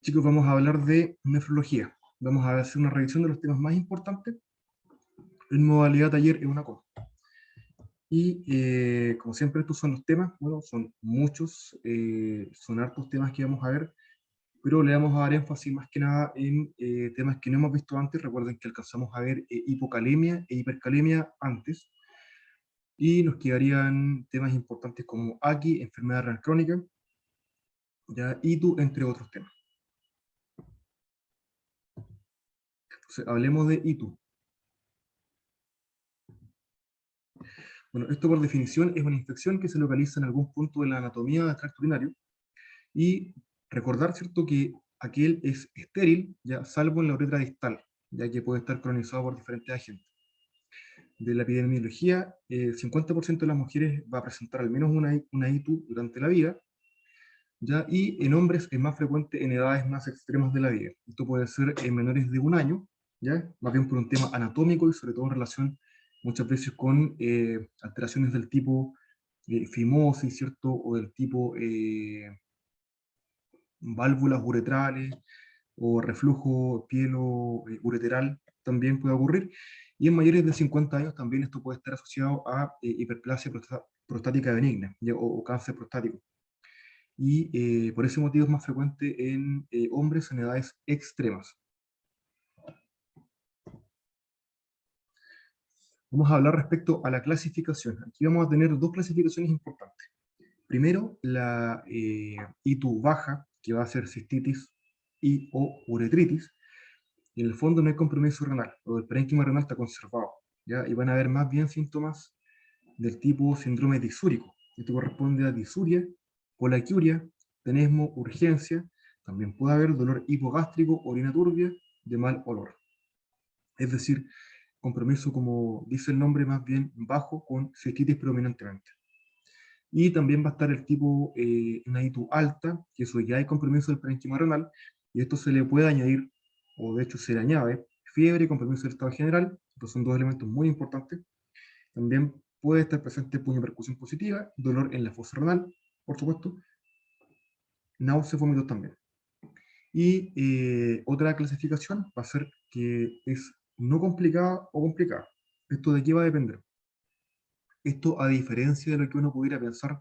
Chicos, vamos a hablar de nefrología. Vamos a hacer una revisión de los temas más importantes en modalidad taller en una cosa. Y como siempre, estos son los temas, bueno, son muchos, son hartos temas que vamos a ver, pero le vamos a dar énfasis más que nada en temas que no hemos visto antes. Recuerden que alcanzamos a ver hipocalemia e hipercalemia antes, y nos quedarían temas importantes como AQI, enfermedad renal crónica, ya, ITU, entre otros temas. Entonces, hablemos de ITU. Bueno, esto por definición es una infección que se localiza en algún punto de la anatomía del tracto urinario, y recordar, ¿cierto?, que aquel es estéril, ya salvo en la uretra distal, ya que puede estar colonizado por diferentes agentes. De la epidemiología, el 50% de las mujeres va a presentar al menos una ITU durante la vida, ¿ya? Y en hombres es más frecuente en edades más extremas de la vida. Esto puede ser en menores de un año, ¿ya? Más bien por un tema anatómico y sobre todo en relación muchas veces con alteraciones del tipo fimosis, ¿cierto? O del tipo válvulas uretrales o reflujo pielo-ureteral también puede ocurrir. Y en mayores de 50 años también esto puede estar asociado a hiperplasia prostática benigna, ¿ya? O cáncer prostático, y por ese motivo es más frecuente en hombres en edades extremas. Vamos a hablar respecto a la clasificación. Aquí vamos a tener dos clasificaciones importantes. Primero, la ITU baja, que va a ser cistitis y o uretritis. Y en el fondo no hay compromiso renal, o el parénquima renal está conservado, ¿ya? Y van a haber más bien síntomas del tipo síndrome disúrico. Esto corresponde a disuria, colaquiuria, tenesmo, urgencia. También puede haber dolor hipogástrico, orina turbia, de mal olor. Es decir, compromiso, como dice el nombre, más bien bajo, con cistitis predominantemente. Y también va a estar el tipo una ITU alta, que eso ya hay compromiso del parénquima renal, y esto se le puede añadir, o de hecho se le añade, fiebre y compromiso del estado general. Estos son dos elementos muy importantes. También puede estar presente puño percusión positiva, dolor en la fosa renal, por supuesto, náuseas, vómitos también. Y otra clasificación va a ser que es no complicada o complicada. ¿Esto de qué va a depender? Esto, a diferencia de lo que uno pudiera pensar,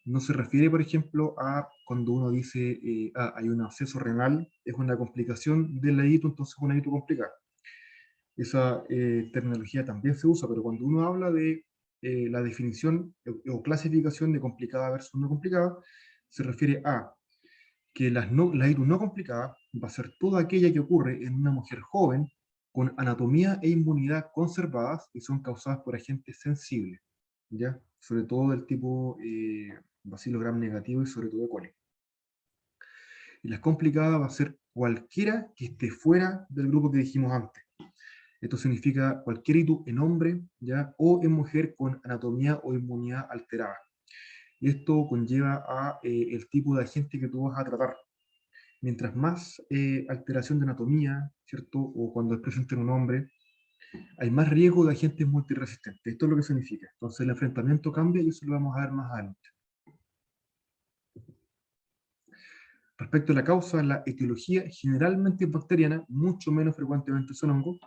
no se refiere, por ejemplo, a cuando uno dice hay un absceso renal, es una complicación del ladito, entonces es una ladito complicada. Esa terminología también se usa, pero cuando uno habla de la definición o clasificación de complicada versus no complicada, se refiere a que la ITU no complicada va a ser toda aquella que ocurre en una mujer joven con anatomía e inmunidad conservadas y son causadas por agentes sensibles, ¿ya? Sobre todo del tipo bacilo gram negativo y sobre todo E. coli. Y las complicadas va a ser cualquiera que esté fuera del grupo que dijimos antes. Esto significa cualquier ITU en hombre, ¿ya? O en mujer con anatomía o inmunidad alterada. Y esto conlleva a el tipo de agente que tú vas a tratar. Mientras más alteración de anatomía, ¿cierto? O cuando es presente en un hombre, hay más riesgo de agentes multiresistentes. Esto es lo que significa. Entonces el enfrentamiento cambia y eso lo vamos a ver más adelante. Respecto a la causa, la etiología generalmente es bacteriana, mucho menos frecuentemente son hongos.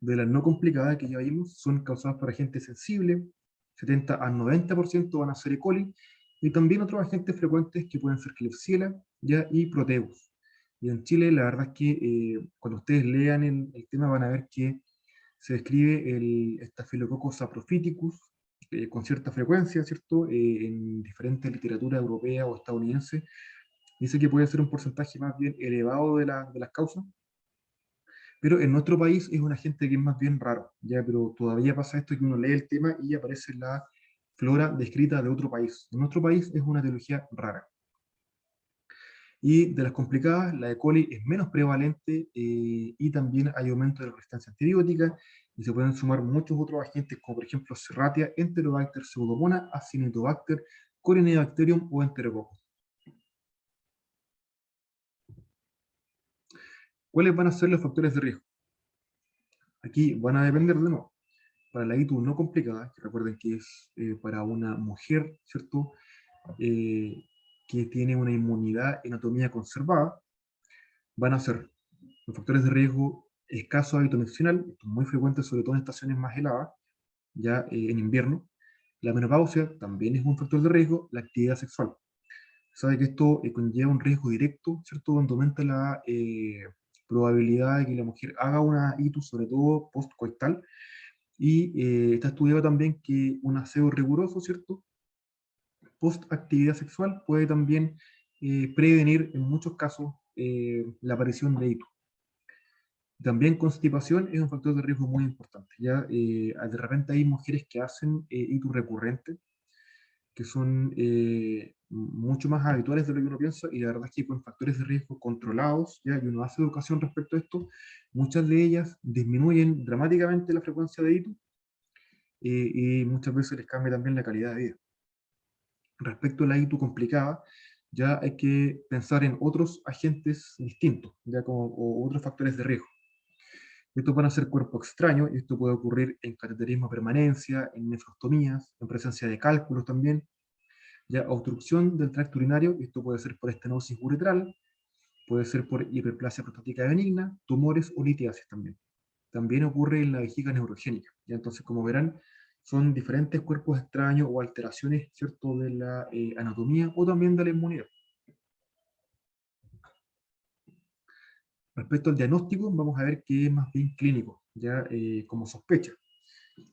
De las no complicadas que ya vimos, son causadas por agentes sensibles, 70 al 90% van a ser E. coli, y también otros agentes frecuentes que pueden ser Klebsiella, ya, y Proteus. Y en Chile, la verdad es que cuando ustedes lean el tema van a ver que se describe el Staphylococcus saprophyticus con cierta frecuencia, ¿cierto? En diferentes literaturas europeas o estadounidenses. Dice que puede ser un porcentaje más bien elevado de las causas, pero en nuestro país es un agente que es más bien raro, ¿ya? Pero todavía pasa esto que uno lee el tema y aparece la flora descrita de otro país. En nuestro país es una etiología rara. Y de las complicadas, la E. coli es menos prevalente y también hay aumento de la resistencia antibiótica y se pueden sumar muchos otros agentes como por ejemplo Serratia, Enterobacter, Pseudomonas, Acinetobacter, Corynebacterium o Enterococcus. ¿Cuáles van a ser los factores de riesgo? Aquí van a depender de nuevo. Para la ITU no complicada, que recuerden que es para una mujer, ¿cierto? Eh, que tiene una inmunidad, anatomía conservada, van a ser los factores de riesgo: escaso hábito nutricional, esto es muy frecuente sobre todo en estaciones más heladas, ya en invierno. La menopausia también es un factor de riesgo. La actividad sexual. Sabe que esto conlleva un riesgo directo, ¿cierto? Cuando aumenta la probabilidad de que la mujer haga una ITU, sobre todo postcoital. Y está estudiado también que un aseo riguroso, ¿cierto?, post actividad sexual puede también prevenir en muchos casos la aparición de ITU. También constipación es un factor de riesgo muy importante. Ya de repente hay mujeres que hacen ITU recurrente, que son mucho más habituales de lo que uno piensa, y la verdad es que con factores de riesgo controlados, ya, y uno hace educación respecto a esto, muchas de ellas disminuyen dramáticamente la frecuencia de ITU, y muchas veces les cambia también la calidad de vida. Respecto a la ITU complicada, ya hay que pensar en otros agentes distintos, ya como, o otros factores de riesgo. Estos van a ser cuerpo extraño, y esto puede ocurrir en cateterismo a permanencia, en nefrostomías, en presencia de cálculos también. Ya obstrucción del tracto urinario, y esto puede ser por estenosis uretral, puede ser por hiperplasia prostática benigna, tumores o litiasis también. También ocurre en la vejiga neurogénica. ¿Ya? Entonces, como verán, son diferentes cuerpos extraños o alteraciones, ¿cierto?, de la anatomía o también de la inmunidad. Respecto al diagnóstico, vamos a ver que es más bien clínico, ya como sospecha.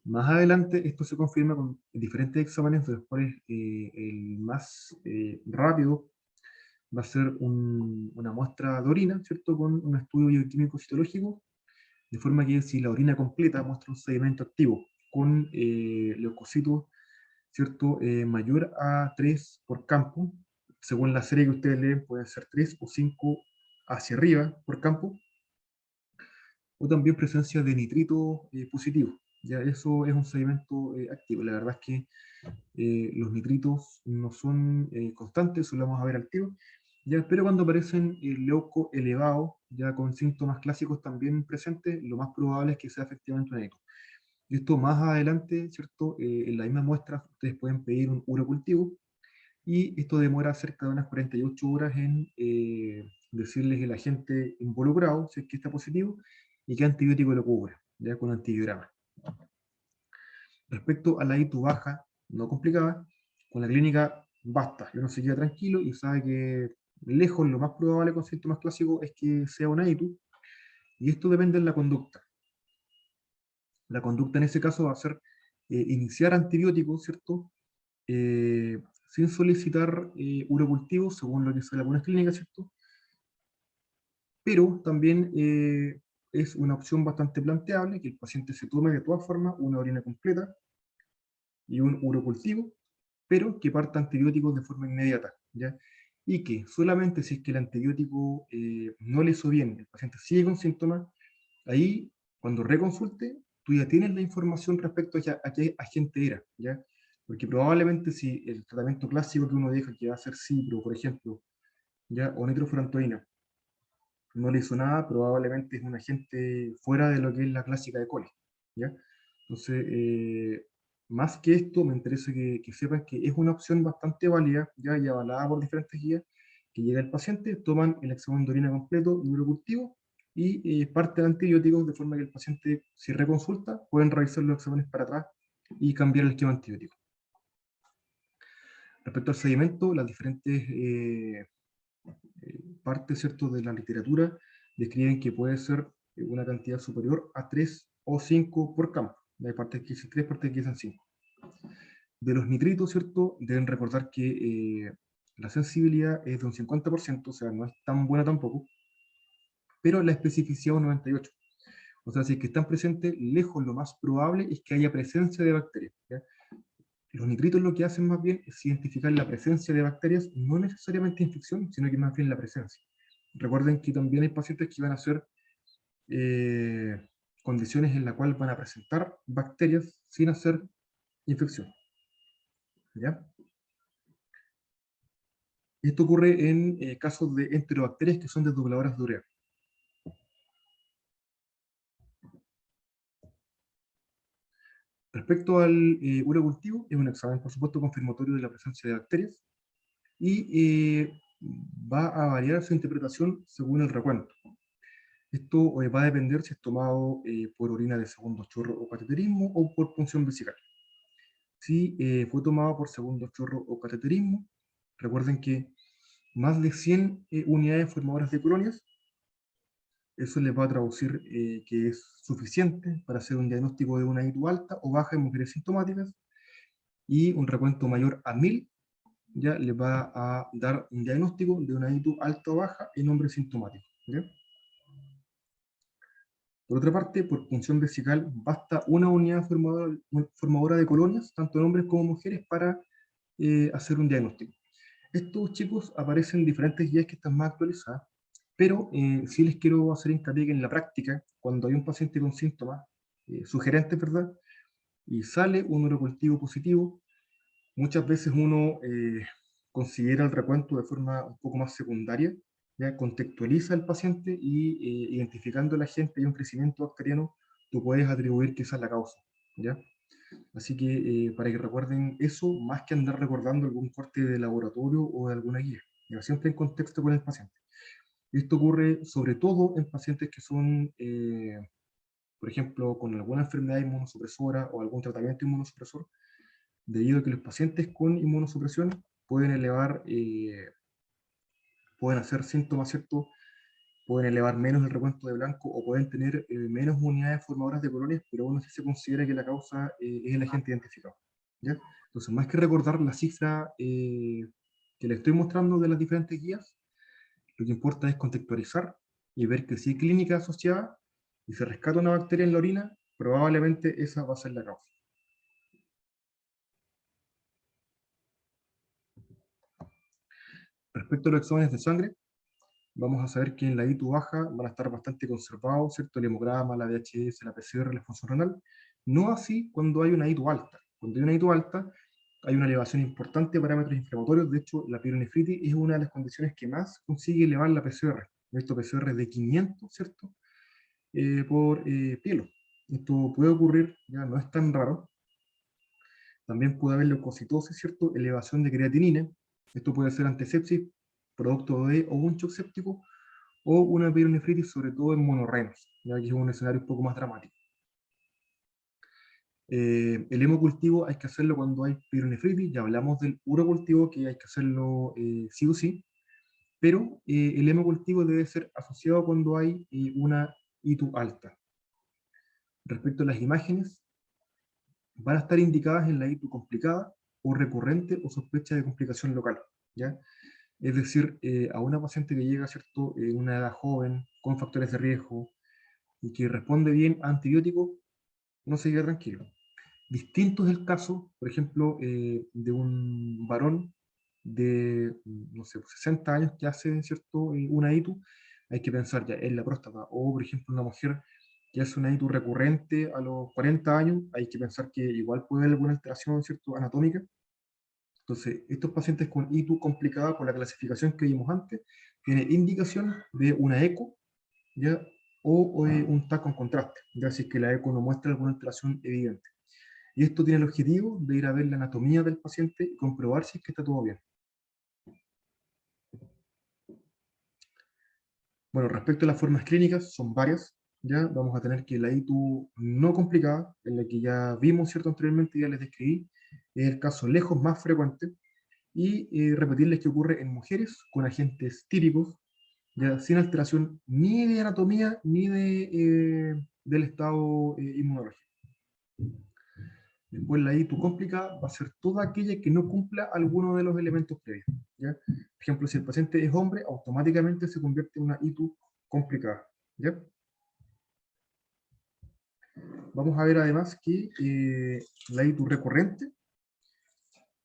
Más adelante esto se confirma con diferentes exámenes, de los cuales el más rápido va a ser una muestra de orina, ¿cierto?, con un estudio bioquímico citológico, de forma que si la orina completa muestra un sedimento activo con leucocitos, ¿cierto?, mayor a 3 por campo, según la serie que ustedes leen, pueden ser 3 o 5 hacia arriba por campo, o también presencia de nitrito positivo. Ya eso es un sedimento activo. La verdad es que los nitritos no son constantes, eso lo vamos a ver al tiro. Ya, pero cuando aparecen leuco elevado, ya con síntomas clásicos también presentes, lo más probable es que sea efectivamente un ECO. Y esto más adelante, ¿cierto? En la misma muestra, ustedes pueden pedir un urocultivo, y esto demora cerca de unas 48 horas en decirles el agente involucrado, si es que está positivo, y qué antibiótico lo cubre, ya con antibiograma. Respecto a la ITU baja, no complicada, con la clínica basta, y uno se queda tranquilo y sabe que lejos lo más probable con síntomas clásicos es que sea una ITU, y esto depende de la conducta. La conducta en ese caso va a ser iniciar antibióticos, ¿cierto? Sin solicitar urocultivos, según lo que sale en algunas clínicas, ¿cierto? Pero también es una opción bastante planteable que el paciente se tome de todas formas una orina completa y un urocultivo, pero que parta antibióticos de forma inmediata, ¿ya? Y que solamente si es que el antibiótico no le hizo bien, el paciente sigue con síntomas, ahí, cuando reconsulte, tú ya tienes la información respecto a qué agente era, ¿ya? Porque probablemente si el tratamiento clásico que uno deja, que va a ser cipro, por ejemplo, ¿ya?, o nitrofurantoína, no le hizo nada, probablemente es un agente fuera de lo que es la clásica de coli, ¿ya? Entonces, más que esto, me interesa que sepan que es una opción bastante válida, ya y avalada por diferentes guías, que llega el paciente, toman el examen de orina completo, número cultivo, y parte de antibióticos, de forma que el paciente, si reconsulta, pueden revisar los exámenes para atrás y cambiar el esquema antibiótico. Respecto al sedimento, las diferentes partes, ¿cierto?, de la literatura describen que puede ser una cantidad superior a 3 o 5 por campo. Hay partes que dicen 3, partes que dicen 5. De los nitritos, ¿cierto?, deben recordar que la sensibilidad es de un 50%, o sea, no es tan buena tampoco, pero la especificidad es un 98%. O sea, si es que están presentes, lejos lo más probable es que haya presencia de bacterias, ¿ya? Los nitritos lo que hacen más bien es identificar la presencia de bacterias, no necesariamente infección, sino que más bien la presencia. Recuerden que también hay pacientes que van a ser condiciones en las cuales van a presentar bacterias sin hacer infección, ¿ya? Esto ocurre en casos de enterobacterias que son desdobladoras de urea. Respecto al urocultivo, es un examen, por supuesto, confirmatorio de la presencia de bacterias, y va a variar su interpretación según el recuento, Esto va a depender si es tomado por orina de segundo chorro o cateterismo o por punción vesical. Si fue tomado por segundo chorro o cateterismo, recuerden que más de 100 unidades formadoras de colonias, eso les va a traducir que es suficiente para hacer un diagnóstico de una ITU alta o baja en mujeres sintomáticas, y un recuento mayor a 1000 ya les va a dar un diagnóstico de una ITU alta o baja en hombres sintomáticos. ¿Ya? Por otra parte, por punción vesical, basta una unidad formadora de colonias, tanto en hombres como mujeres, para hacer un diagnóstico. Estos chicos aparecen en diferentes guías que están más actualizadas, pero sí les quiero hacer hincapié que en la práctica, cuando hay un paciente con síntomas sugerentes, ¿verdad? Y sale un urocultivo positivo, muchas veces uno considera el recuento de forma un poco más secundaria, ya contextualiza al paciente y identificando al agente y un crecimiento bacteriano, tú puedes atribuir que esa es la causa, ¿ya? Así que para que recuerden eso, más que andar recordando algún corte de laboratorio o de alguna guía, ¿ya? Siempre en contexto con el paciente. Esto ocurre sobre todo en pacientes que son, por ejemplo, con alguna enfermedad inmunosupresora o algún tratamiento inmunosupresor, debido a que los pacientes con inmunosupresión pueden elevar, pueden hacer síntomas, ¿cierto? Pueden elevar menos el recuento de blanco o pueden tener menos unidades formadoras de colonias, pero aún así se considera que la causa es el agente identificado. ¿Ya? Entonces, más que recordar la cifra que le estoy mostrando de las diferentes guías, lo que importa es contextualizar y ver que si hay clínica asociada y se rescata una bacteria en la orina, probablemente esa va a ser la causa. Respecto a los exámenes de sangre, vamos a saber que en la ITU baja van a estar bastante conservados, ¿cierto? El hemograma, la VHS, la PCR, la función renal. No así cuando hay una ITU alta. Cuando hay una ITU alta, hay una elevación importante de parámetros inflamatorios. De hecho, la pielonefritis es una de las condiciones que más consigue elevar la PCR. Esto PCR de 500, ¿cierto? Por pielo. Esto puede ocurrir, ya no es tan raro. También puede haber leucocitosis, ¿cierto? Elevación de creatinina. Esto puede ser antesepsis, producto de o un shock séptico, o una pielonefritis, sobre todo en monorrenos, ya que es un escenario un poco más dramático. El hemocultivo hay que hacerlo cuando hay pielonefritis, ya hablamos del urocultivo, que hay que hacerlo sí o sí, pero el hemocultivo debe ser asociado cuando hay una ITU alta. Respecto a las imágenes, van a estar indicadas en la ITU complicada o recurrente o sospecha de complicación local, ¿ya? Es decir, a una paciente que llega, ¿cierto?, en una edad joven, con factores de riesgo, y que responde bien a antibióticos, no se queda tranquilo. Distinto es el caso, por ejemplo, de un varón de, no sé, 60 años que hace, ¿cierto?, una ITU, hay que pensar ya en la próstata, o por ejemplo una mujer que hace una ITU recurrente a los 40 años, hay que pensar que igual puede haber alguna alteración, ¿cierto?, anatómica. Entonces, estos pacientes con ITU complicada, con la clasificación que vimos antes, tienen indicación de una eco, ¿ya? O un TAC con contraste, ya si es que la eco no muestra alguna alteración evidente. Y esto tiene el objetivo de ir a ver la anatomía del paciente y comprobar si es que está todo bien. Bueno, respecto a las formas clínicas, son varias. Ya vamos a tener que la ITU no complicada, en la que ya vimos, ¿cierto?, anteriormente, ya les describí, es el caso lejos más frecuente, y repetirles que ocurre en mujeres con agentes típicos, ya sin alteración ni de anatomía ni del estado inmunológico. Después la ITU complicada va a ser toda aquella que no cumpla alguno de los elementos previos, ¿ya? Por ejemplo, si el paciente es hombre, automáticamente se convierte en una ITU complicada, ¿ya? Vamos a ver además que la ITU recurrente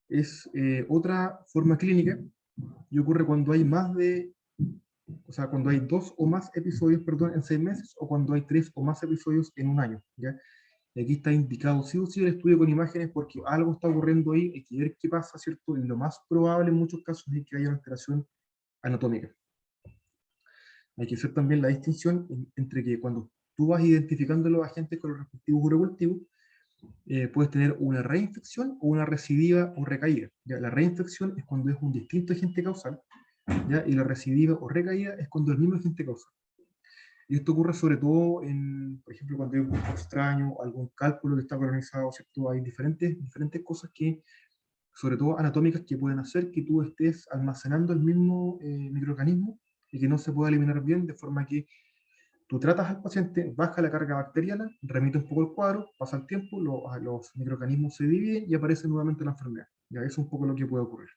es otra forma clínica y ocurre cuando hay más de, o sea, cuando hay 2 o más episodios, perdón, en 6 meses, o cuando hay 3 o más episodios en un año, ¿ya? Y aquí está indicado sí o sí el estudio con imágenes porque algo está ocurriendo ahí, hay que ver qué pasa, ¿cierto? Y lo más probable en muchos casos es que haya una alteración anatómica. Hay que hacer también la distinción entre que cuando tú vas identificando los agentes con los respectivos urocultivos, puedes tener una reinfección o una recidiva o recaída. ¿Ya? La reinfección es cuando es un distinto agente causal, ¿ya? Y la recidiva o recaída es cuando es el mismo agente causal. Y esto ocurre sobre todo, por ejemplo, cuando hay un cuerpo extraño, algún cálculo que está colonizado, ¿cierto? Hay diferentes cosas que, sobre todo anatómicas, que pueden hacer que tú estés almacenando el mismo microorganismo y que no se pueda eliminar bien, de forma que tú tratas al paciente, baja la carga bacteriana, remite un poco el cuadro, pasa el tiempo, los microorganismos se dividen y aparece nuevamente la enfermedad. Ya, eso es un poco lo que puede ocurrir.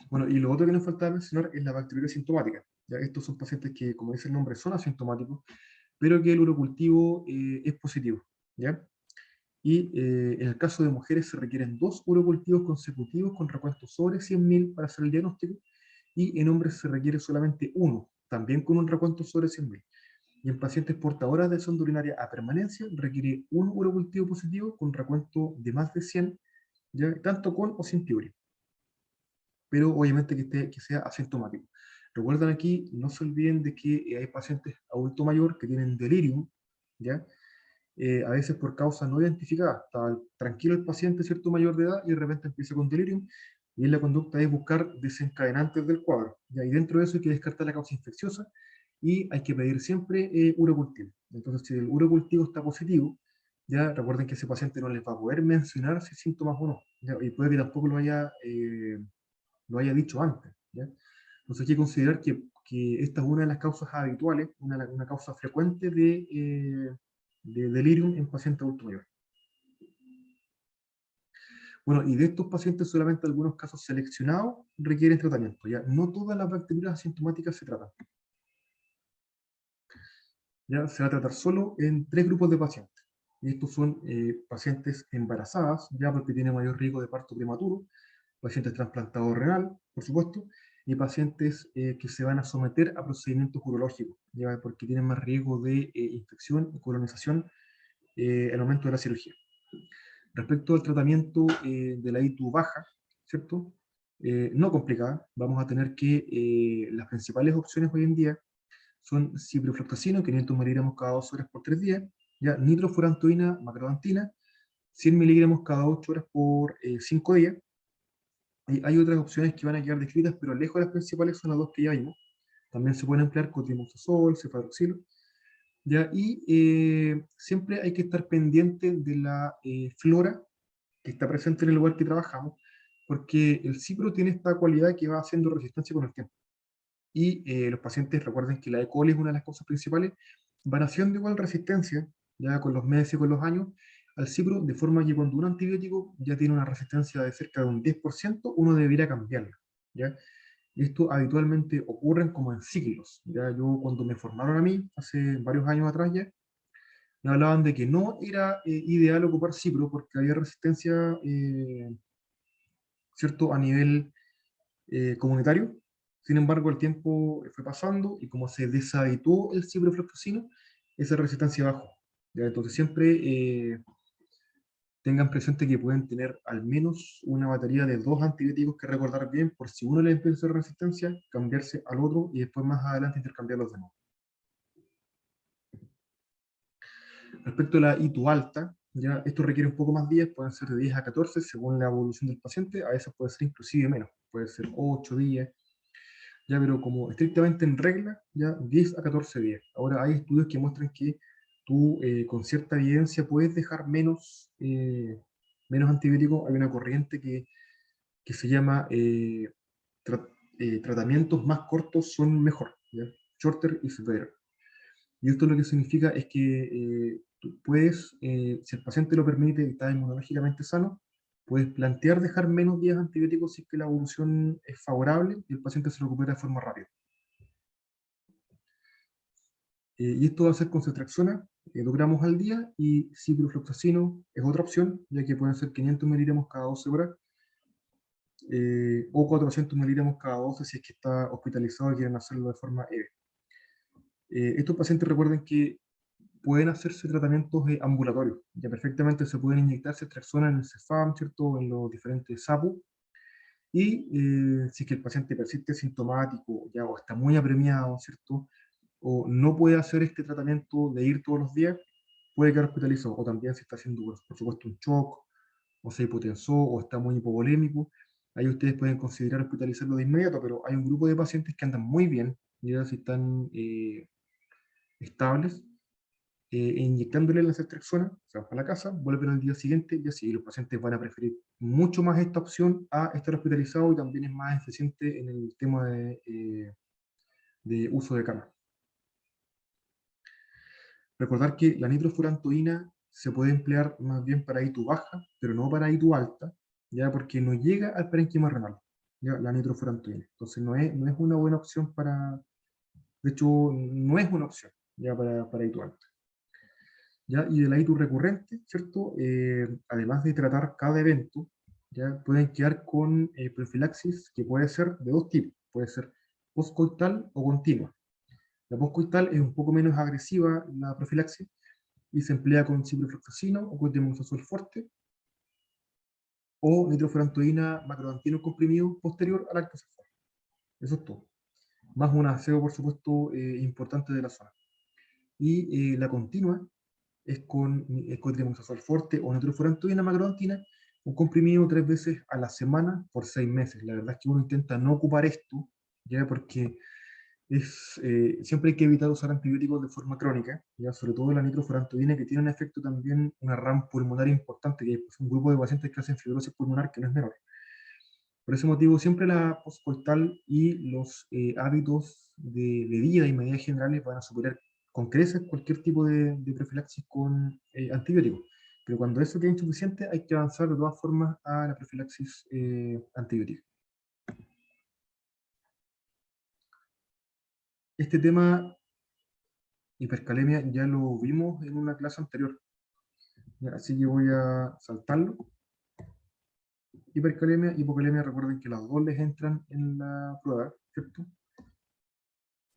Bueno, y lo otro que nos faltaba mencionar es la bacteriuria sintomática. ¿Ya? Estos son pacientes que, como dice el nombre, son asintomáticos, pero que el urocultivo es positivo. ¿Ya? Y en el caso de mujeres se requieren 2 urocultivos consecutivos con recuentos sobre 100.000 para hacer el diagnóstico, y en hombres se requiere solamente uno, también con un recuento sobre 100.000. Y en pacientes portadoras de sonda urinaria a permanencia requiere un urocultivo positivo con recuento de más de 100, ¿ya? Tanto con o sin fiebre, pero obviamente que sea asintomático. Recuerden aquí, no se olviden de que hay pacientes adulto mayor que tienen delirium, ¿ya? A veces por causa no identificada. Está tranquilo el paciente, cierto, mayor de edad, y de repente empieza con delirium, y la conducta es buscar desencadenantes del cuadro. ¿Ya? Y dentro de eso hay que descartar la causa infecciosa, y hay que pedir siempre urocultivo. Entonces, si el urocultivo está positivo, ya recuerden que ese paciente no les va a poder mencionar si síntomas o no, ¿ya? Y puede que tampoco lo haya dicho antes, ¿ya? Entonces hay que considerar que esta es una de las causas habituales, una causa frecuente de delirium en pacientes adultos mayores. Bueno, y de estos pacientes solamente algunos casos seleccionados requieren tratamiento. ¿Ya? No todas las bacterias asintomáticas se tratan. ¿Ya? Se va a tratar solo en 3 grupos de pacientes. Y estos son pacientes embarazadas, ya porque tienen mayor riesgo de parto prematuro, pacientes trasplantados renal, por supuesto, y pacientes que se van a someter a procedimientos urológicos, ¿ya? Porque tienen más riesgo de infección y colonización al momento de la cirugía. Respecto al tratamiento de la ITU baja, ¿cierto? No complicada, vamos a tener que las principales opciones hoy en día son ciprofloxacino, 500 miligramos cada 2 horas por 3 días, ya nitrofurantoína, macrodantina, 100 miligramos cada 8 horas por 5 días. Y hay otras opciones que van a quedar descritas, pero lejos de las principales son las dos que ya vimos. También se pueden emplear cotrimazosol, cefadroxilo, ¿ya? Y siempre hay que estar pendiente de la flora que está presente en el lugar que trabajamos, porque el cipro tiene esta cualidad que va haciendo resistencia con el tiempo. Y los pacientes, recuerden que la E. coli es una de las causas principales, van haciendo igual resistencia, ya con los meses y con los años, al cipro, de forma que cuando un antibiótico ya tiene una resistencia de cerca de un 10%, uno debería cambiarla, ¿ya? Y esto habitualmente ocurre como en ciclos, ¿ya? Yo cuando me formaron a mí, hace varios años atrás ya, me hablaban de que no era ideal ocupar cipro porque había resistencia, ¿cierto?, a nivel comunitario. Sin embargo, el tiempo fue pasando y como se deshabituó el ciprofloxacino, esa resistencia bajó. ¿Ya? Entonces siempre tengan presente que pueden tener al menos una batería de 2 antibióticos que recordar bien, por si uno le empieza a hacer resistencia, cambiarse al otro y después más adelante intercambiar los demás. Respecto a la ITU alta, ya esto requiere un poco más días, pueden ser de 10 a 14 según la evolución del paciente, a veces puede ser inclusive menos, puede ser 8 días, ya, pero como estrictamente en regla, ya 10 a 14 días. Ahora hay estudios que muestran que tú con cierta evidencia puedes dejar menos antibióticos. Hay una corriente que se llama tra tratamientos más cortos son mejor, ¿ya? Shorter is better. Y esto lo que significa es que tú puedes, si el paciente lo permite y está inmunológicamente sano, puedes plantear dejar menos días antibióticos si es que la evolución es favorable y el paciente se recupera de forma rápida. Y esto va a ser con ceftriaxona, 2 gramos al día, y ciprofloxacino es otra opción, ya que pueden ser 500 miligramos cada 12 horas, o 400 miligramos cada 12 si es que está hospitalizado y quieren hacerlo de forma EVE. Estos pacientes recuerden que pueden hacerse tratamientos ambulatorios, ya perfectamente se pueden inyectar ceftriaxona en el CEFAM, ¿cierto?, en los diferentes SAPU, y si es que el paciente persiste sintomático, ya, o está muy apremiado, ¿cierto?, o no puede hacer este tratamiento de ir todos los días, puede quedar hospitalizado, o también si está haciendo, por supuesto, un shock, o se hipotensó, o está muy hipovolémico, ahí ustedes pueden considerar hospitalizarlo de inmediato, pero hay un grupo de pacientes que andan muy bien, ya si están estables, inyectándole la ceftriaxona, se van para la casa, vuelven al día siguiente, y así los pacientes van a preferir mucho más esta opción a estar hospitalizado, y también es más eficiente en el tema de uso de cama. Recordar que la nitrofurantoína se puede emplear más bien para ITU baja, pero no para ITU alta, ya porque no llega al parénquima renal, ya, la nitrofurantoína. Entonces no es una buena opción para, de hecho, no es una opción ya para ITU alta. ¿Ya? Y de la ITU recurrente, ¿cierto? Además de tratar cada evento, ¿ya? Pueden quedar con profilaxis que puede ser de dos tipos, puede ser postcoital o continua. La postcoital es un poco menos agresiva la profilaxis y se emplea con ciprofloxacino o con demoxazol fuerte o nitrofurantoína macrolantino comprimido posterior al acto sexual. Eso es todo. Más un aseo, por supuesto, importante de la zona. Y la continua es con demoxazol fuerte o nitrofurantoína macrolantina, un comprimido 3 veces a la semana por 6 meses. La verdad es que uno intenta no ocupar esto, ya porque siempre hay que evitar usar antibióticos de forma crónica, ya sobre todo la nitrofurantoína, que tiene un efecto también, una RAM pulmonar importante, que es un grupo de pacientes que hacen fibrosis pulmonar que no es menor. Por ese motivo, siempre la postcoital y los hábitos de vida y medidas generales van a superar con creces cualquier tipo de profilaxis con antibióticos. Pero cuando eso queda insuficiente, hay que avanzar de todas formas a la profilaxis antibiótica. Este tema, hipercalemia, ya lo vimos en una clase anterior, ¿ya? Así que voy a saltarlo. Hipercalemia, hipocalemia, recuerden que las dos les entran en la prueba, ¿cierto?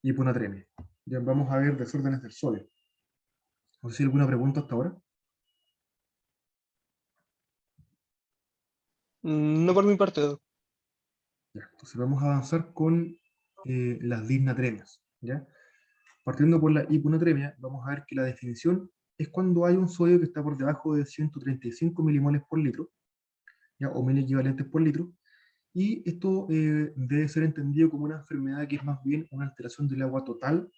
Hiponatremia. Ya vamos a ver desórdenes del sodio. No sé si hay alguna pregunta hasta ahora. No por mi parte, Doc. Ya, entonces vamos a avanzar con las disnatremias. ¿Ya? Partiendo por la hiponatremia, vamos a ver que la definición es cuando hay un sodio que está por debajo de 135 milimoles por litro, ¿ya? O mil equivalentes por litro, y esto debe ser entendido como una enfermedad que es más bien una alteración del agua total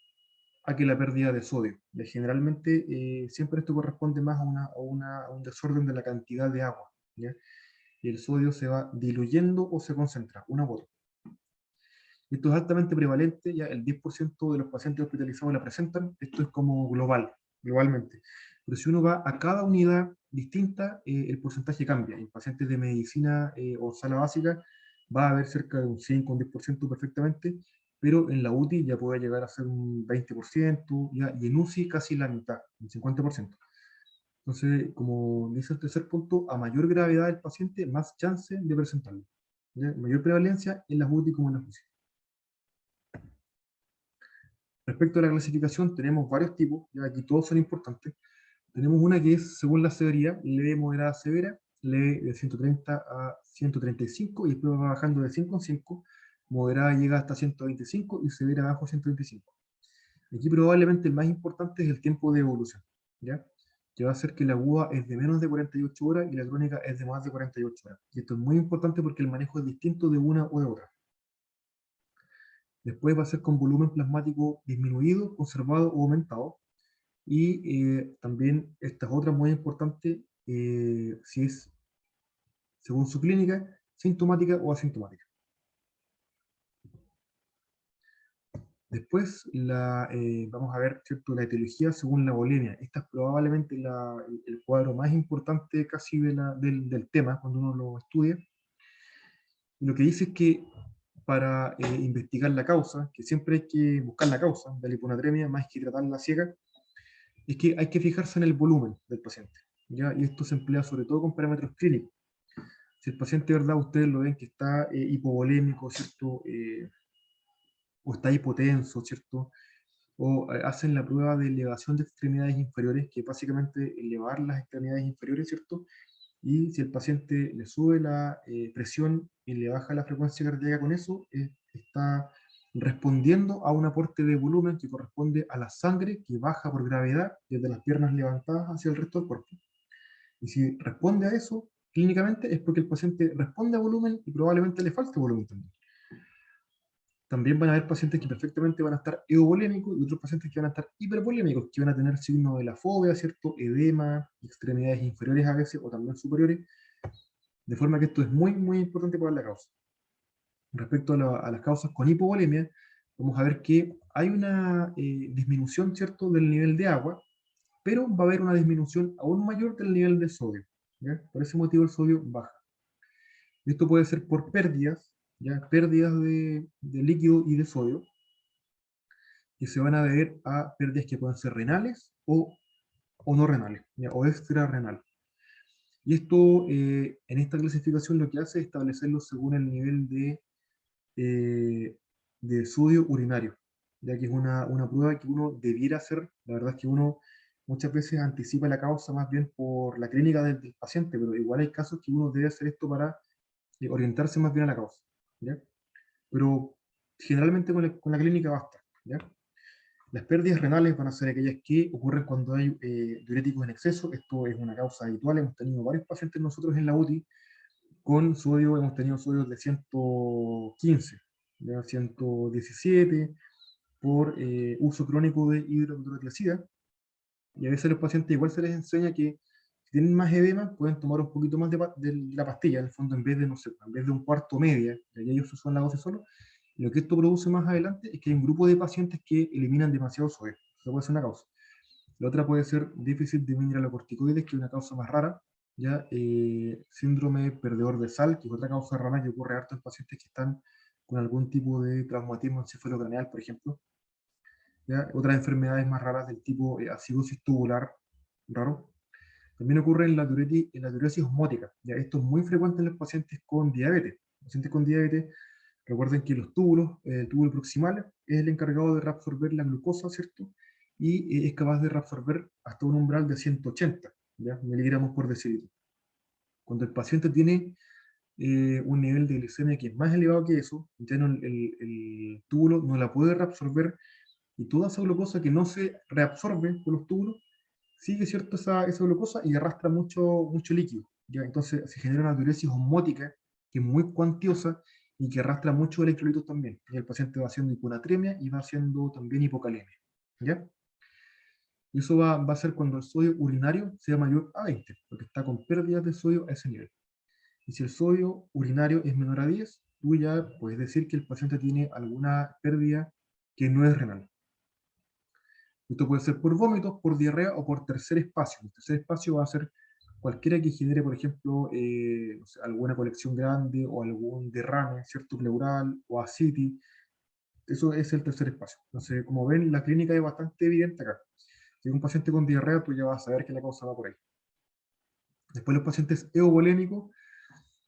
a que la pérdida de sodio. Generalmente, siempre esto corresponde más a un desorden de la cantidad de agua, ¿ya? Y el sodio se va diluyendo o se concentra, una u otra. Esto es altamente prevalente, ya el 10% de los pacientes hospitalizados la presentan, esto es como globalmente. Pero si uno va a cada unidad distinta, el porcentaje cambia. En pacientes de medicina o sala básica va a haber cerca de un 5 o un 10% perfectamente, pero en la UTI ya puede llegar a ser un 20%, ya, y en UCI casi la mitad, un 50%. Entonces, como dice el tercer punto, a mayor gravedad del paciente, más chance de presentarlo. ¿Ya? Mayor prevalencia en las UTI como en las UCI. Respecto a la clasificación, tenemos varios tipos, ya aquí todos son importantes. Tenemos una que es según la severidad, leve, moderada, severa, leve de 130 a 135, y después va bajando de 5 en 5, moderada llega hasta 125 y severa bajo 125. Aquí probablemente el más importante es el tiempo de evolución, ¿ya? Que va a ser que la aguda es de menos de 48 horas y la crónica es de más de 48 horas. Y esto es muy importante porque el manejo es distinto de una o de otra. Después va a ser con volumen plasmático disminuido, conservado o aumentado. Y también esta es otra muy importante, si es, según su clínica, sintomática o asintomática. Después vamos a ver, ¿cierto?, la etiología según la bulimia. Esta es probablemente el cuadro más importante casi del tema cuando uno lo estudia. Y lo que dice es que para investigar la causa, que siempre hay que buscar la causa de la hiponatremia más que tratarla ciega, es que hay que fijarse en el volumen del paciente, ¿ya? Y esto se emplea sobre todo con parámetros clínicos. Si el paciente, ¿verdad?, ustedes lo ven que está hipovolémico, ¿cierto? O está hipotenso, ¿cierto? O hacen la prueba de elevación de extremidades inferiores, que es básicamente elevar las extremidades inferiores, ¿cierto? Y si el paciente le sube la presión y le baja la frecuencia cardíaca con eso, está respondiendo a un aporte de volumen que corresponde a la sangre que baja por gravedad desde las piernas levantadas hacia el resto del cuerpo. Y si responde a eso, clínicamente es porque el paciente responde a volumen y probablemente le falte volumen también. También van a haber pacientes que perfectamente van a estar euvolémicos y otros pacientes que van a estar hipervolémicos, que van a tener signos de la fobia, ¿cierto? Edema, extremidades inferiores a veces o también superiores, de forma que esto es muy, muy importante para la causa. Respecto a las causas con hipovolemia, vamos a ver que hay una disminución, ¿cierto?, del nivel de agua, pero va a haber una disminución aún mayor del nivel de sodio, ¿ya? Por ese motivo el sodio baja. Esto puede ser por pérdidas, ¿ya? Pérdidas de líquido y de sodio, que se van a deber a pérdidas que pueden ser renales o no renales, ¿ya? O extrarrenales. Y esto, en esta clasificación, lo que hace es establecerlo según el nivel eh, de sodio urinario, ya que es una prueba que uno debiera hacer. La verdad es que uno muchas veces anticipa la causa más bien por la clínica del paciente, pero igual hay casos que uno debe hacer esto para orientarse más bien a la causa, ¿ya? Pero generalmente con la clínica basta, ¿ya? Las pérdidas renales van a ser aquellas que ocurren cuando hay diuréticos en exceso. Esto es una causa habitual. Hemos tenido varios pacientes nosotros en la UTI con sodio, hemos tenido sodios de 115, ya 117, por uso crónico de hidroxiclorotiazida. Y a veces a los pacientes igual se les enseña que si tienen más edema, pueden tomar un poquito más de la pastilla, en el fondo, en vez de, no sé, en vez de un cuarto media, ya ellos usan la dosis solo. Y lo que esto produce más adelante es que hay un grupo de pacientes que eliminan demasiado sodio. Eso puede ser una causa. La otra puede ser déficit de mineralocorticoides, que es una causa más rara, ya síndrome perdedor de sal, que es otra causa rara que ocurre harto en pacientes que están con algún tipo de traumatismo encefalocraneal, por ejemplo. ¿Ya? Otras enfermedades más raras del tipo acidosis tubular, raro. También ocurre en la diuresis osmótica. ¿Ya? Esto es muy frecuente en los pacientes con diabetes. Pacientes con diabetes, recuerden que los túbulos, el túbulo proximal es el encargado de reabsorber la glucosa, ¿cierto? Y es capaz de reabsorber hasta un umbral de 180, ¿ya? Miligramos por decilitro. Cuando el paciente tiene un nivel de glicemia que es más elevado que eso, ya no, el túbulo no la puede reabsorber, y toda esa glucosa que no se reabsorbe por los túbulos sigue, ¿cierto?, esa glucosa y arrastra mucho líquido, ¿ya? Entonces se genera una diuresis osmótica que es muy cuantiosa y que arrastra muchos electrolitos también. Y el paciente va haciendo hiponatremia y va haciendo también hipocalemia, ¿ya? Y eso va a ser cuando el sodio urinario sea mayor a 20, porque está con pérdidas de sodio a ese nivel. Y si el sodio urinario es menor a 10, tú ya puedes decir que el paciente tiene alguna pérdida que no es renal. Esto puede ser por vómitos, por diarrea o por tercer espacio. El tercer espacio va a ser cualquiera que genere, por ejemplo, no sé, alguna colección grande o algún derrame, ¿cierto? Pleural o ascitis. Eso es el tercer espacio. Entonces, como ven, la clínica es bastante evidente acá. Si hay un paciente con diarrea, tú ya vas a saber que la causa va por ahí. Después los pacientes euvolémicos,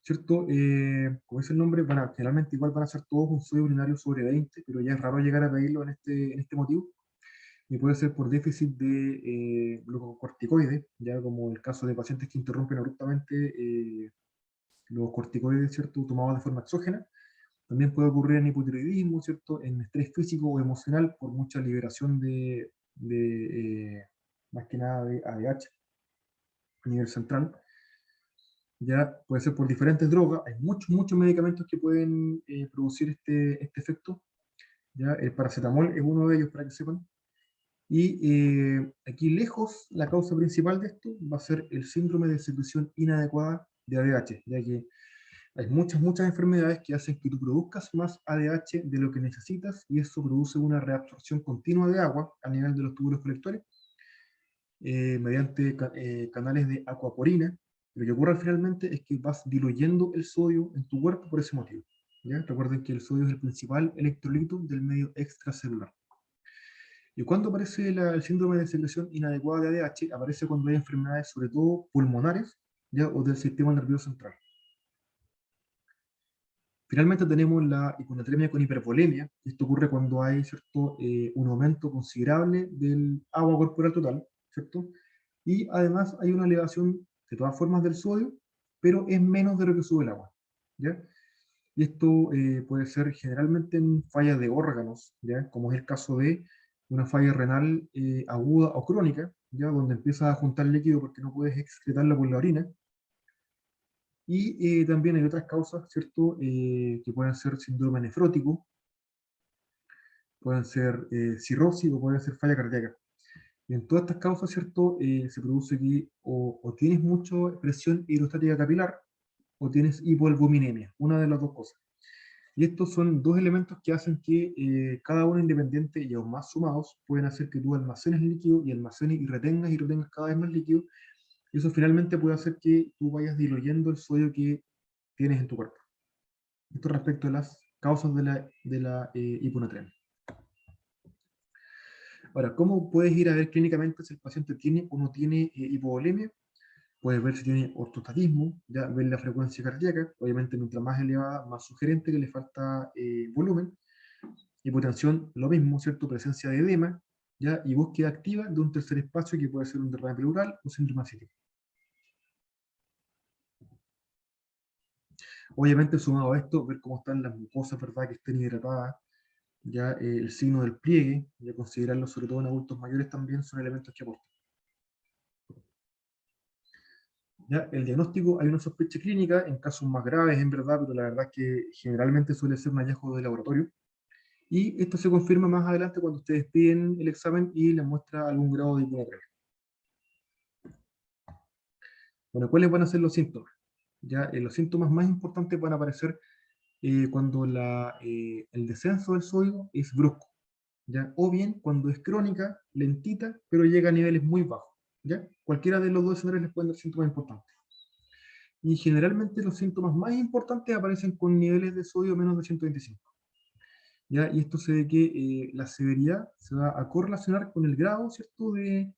¿cierto? Como dice el nombre, generalmente igual van a ser todos un sodio urinario sobre 20, pero ya es raro llegar a pedirlo en este motivo. Y puede ser por déficit de glucocorticoides, ya como el caso de pacientes que interrumpen abruptamente los corticoides, ¿cierto?, tomados de forma exógena. También puede ocurrir en hipotiroidismo, ¿cierto?, en estrés físico o emocional por mucha liberación más que nada de ADH a nivel central. Ya puede ser por diferentes drogas. Hay muchos medicamentos que pueden producir este efecto. Ya el paracetamol es uno de ellos, para que sepan. Y aquí lejos, la causa principal de esto va a ser el síndrome de secreción inadecuada de ADH, ya que hay muchas enfermedades que hacen que tú produzcas más ADH de lo que necesitas, y eso produce una reabsorción continua de agua a nivel de los túbulos colectores mediante canales de acuaporina. Lo que ocurre finalmente es que vas diluyendo el sodio en tu cuerpo por ese motivo, ¿ya? Recuerden que el sodio es el principal electrolito del medio extracelular. ¿Y cuándo aparece el síndrome de secreción inadecuada de ADH? Aparece cuando hay enfermedades, sobre todo pulmonares, ¿ya?, o del sistema nervioso central. Finalmente tenemos la hiponatremia con hipervolemia. Esto ocurre cuando hay, ¿cierto?, un aumento considerable del agua corporal total, ¿cierto? Y además hay una elevación de todas formas del sodio, pero es menos de lo que sube el agua, ¿ya? Y esto puede ser generalmente en fallas de órganos, ¿ya? Como es el caso de una falla renal aguda o crónica, ¿ya? Donde empiezas a juntar líquido porque no puedes excretarlo por la orina. Y también hay otras causas, ¿cierto? Que pueden ser síndrome nefrótico, pueden ser cirrosis o pueden ser falla cardíaca. Y en todas estas causas, ¿cierto? Se produce que o tienes mucha presión hidrostática capilar o tienes hipoalbuminemia, una de las dos cosas. Y estos son dos elementos que hacen que cada uno independiente y aún más sumados pueden hacer que tú almacenes líquido y retengas cada vez más líquido. Y eso finalmente puede hacer que tú vayas diluyendo el sodio que tienes en tu cuerpo. Esto respecto a las causas de la hiponatremia. Ahora, ¿cómo puedes ir a ver clínicamente si el paciente tiene o no tiene hipovolemia? Puedes ver si tiene ortostatismo, ya ver la frecuencia cardíaca, obviamente mientras más elevada, más sugerente que le falta volumen. Hipotensión, lo mismo, ¿cierto? Presencia de edema, ya, y búsqueda activa de un tercer espacio que puede ser un derrame pleural o síndrome ascítico. Obviamente, sumado a esto, ver cómo están las mucosas, ¿verdad? Que estén hidratadas, ya el signo del pliegue, ya considerarlo sobre todo en adultos mayores también son elementos que aportan. Ya, el diagnóstico, hay una sospecha clínica en casos más graves, en verdad, pero la verdad es que generalmente suele ser un hallazgo de laboratorio. Y esto se confirma más adelante cuando ustedes piden el examen y les muestra algún grado de hiponatremia. Bueno, ¿cuáles van a ser los síntomas? Ya, los síntomas más importantes van a aparecer cuando el descenso del sodio es brusco, ¿ya? O bien cuando es crónica, lentita, pero llega a niveles muy bajos, ¿ya? Cualquiera de los dos escenarios les pueden dar síntomas importantes. Y generalmente los síntomas más importantes aparecen con niveles de sodio menos de 125. ¿Ya? Y esto se ve que la severidad se va a correlacionar con el grado, ¿cierto?, de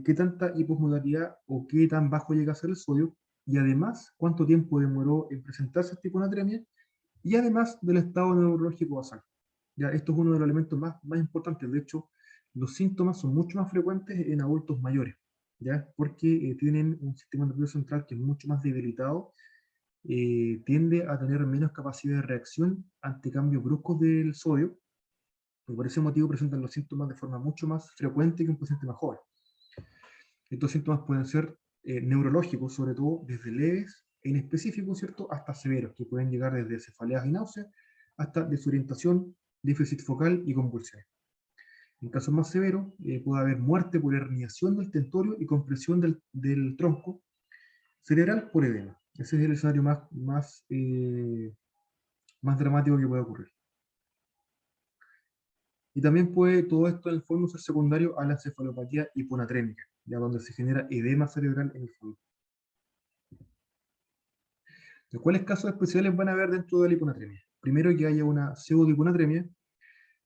qué tanta hiposmolalidad o qué tan bajo llega a ser el sodio, y además cuánto tiempo demoró en presentarse esta hiponatremia, y además del estado neurológico basal. ¿Ya? Esto es uno de los elementos más importantes. De hecho, los síntomas son mucho más frecuentes en adultos mayores, ¿ya? Porque tienen un sistema nervioso central que es mucho más debilitado, tiende a tener menos capacidad de reacción ante cambios bruscos del sodio, y por ese motivo presentan los síntomas de forma mucho más frecuente que un paciente más joven. Estos síntomas pueden ser neurológicos, sobre todo desde leves e inespecíficos, ¿cierto?, hasta severos, que pueden llegar desde cefaleas y náuseas hasta desorientación, déficit focal y convulsiones. En casos más severos, puede haber muerte por herniación del tentorio y compresión del tronco cerebral por edema. Ese es el escenario más dramático que puede ocurrir. Y también puede todo esto en el fondo ser secundario a la encefalopatía hiponatrémica, ya donde se genera edema cerebral en el fondo. Entonces, ¿cuáles casos especiales van a haber dentro de la hiponatremia? Primero, que haya una pseudohiponatremia,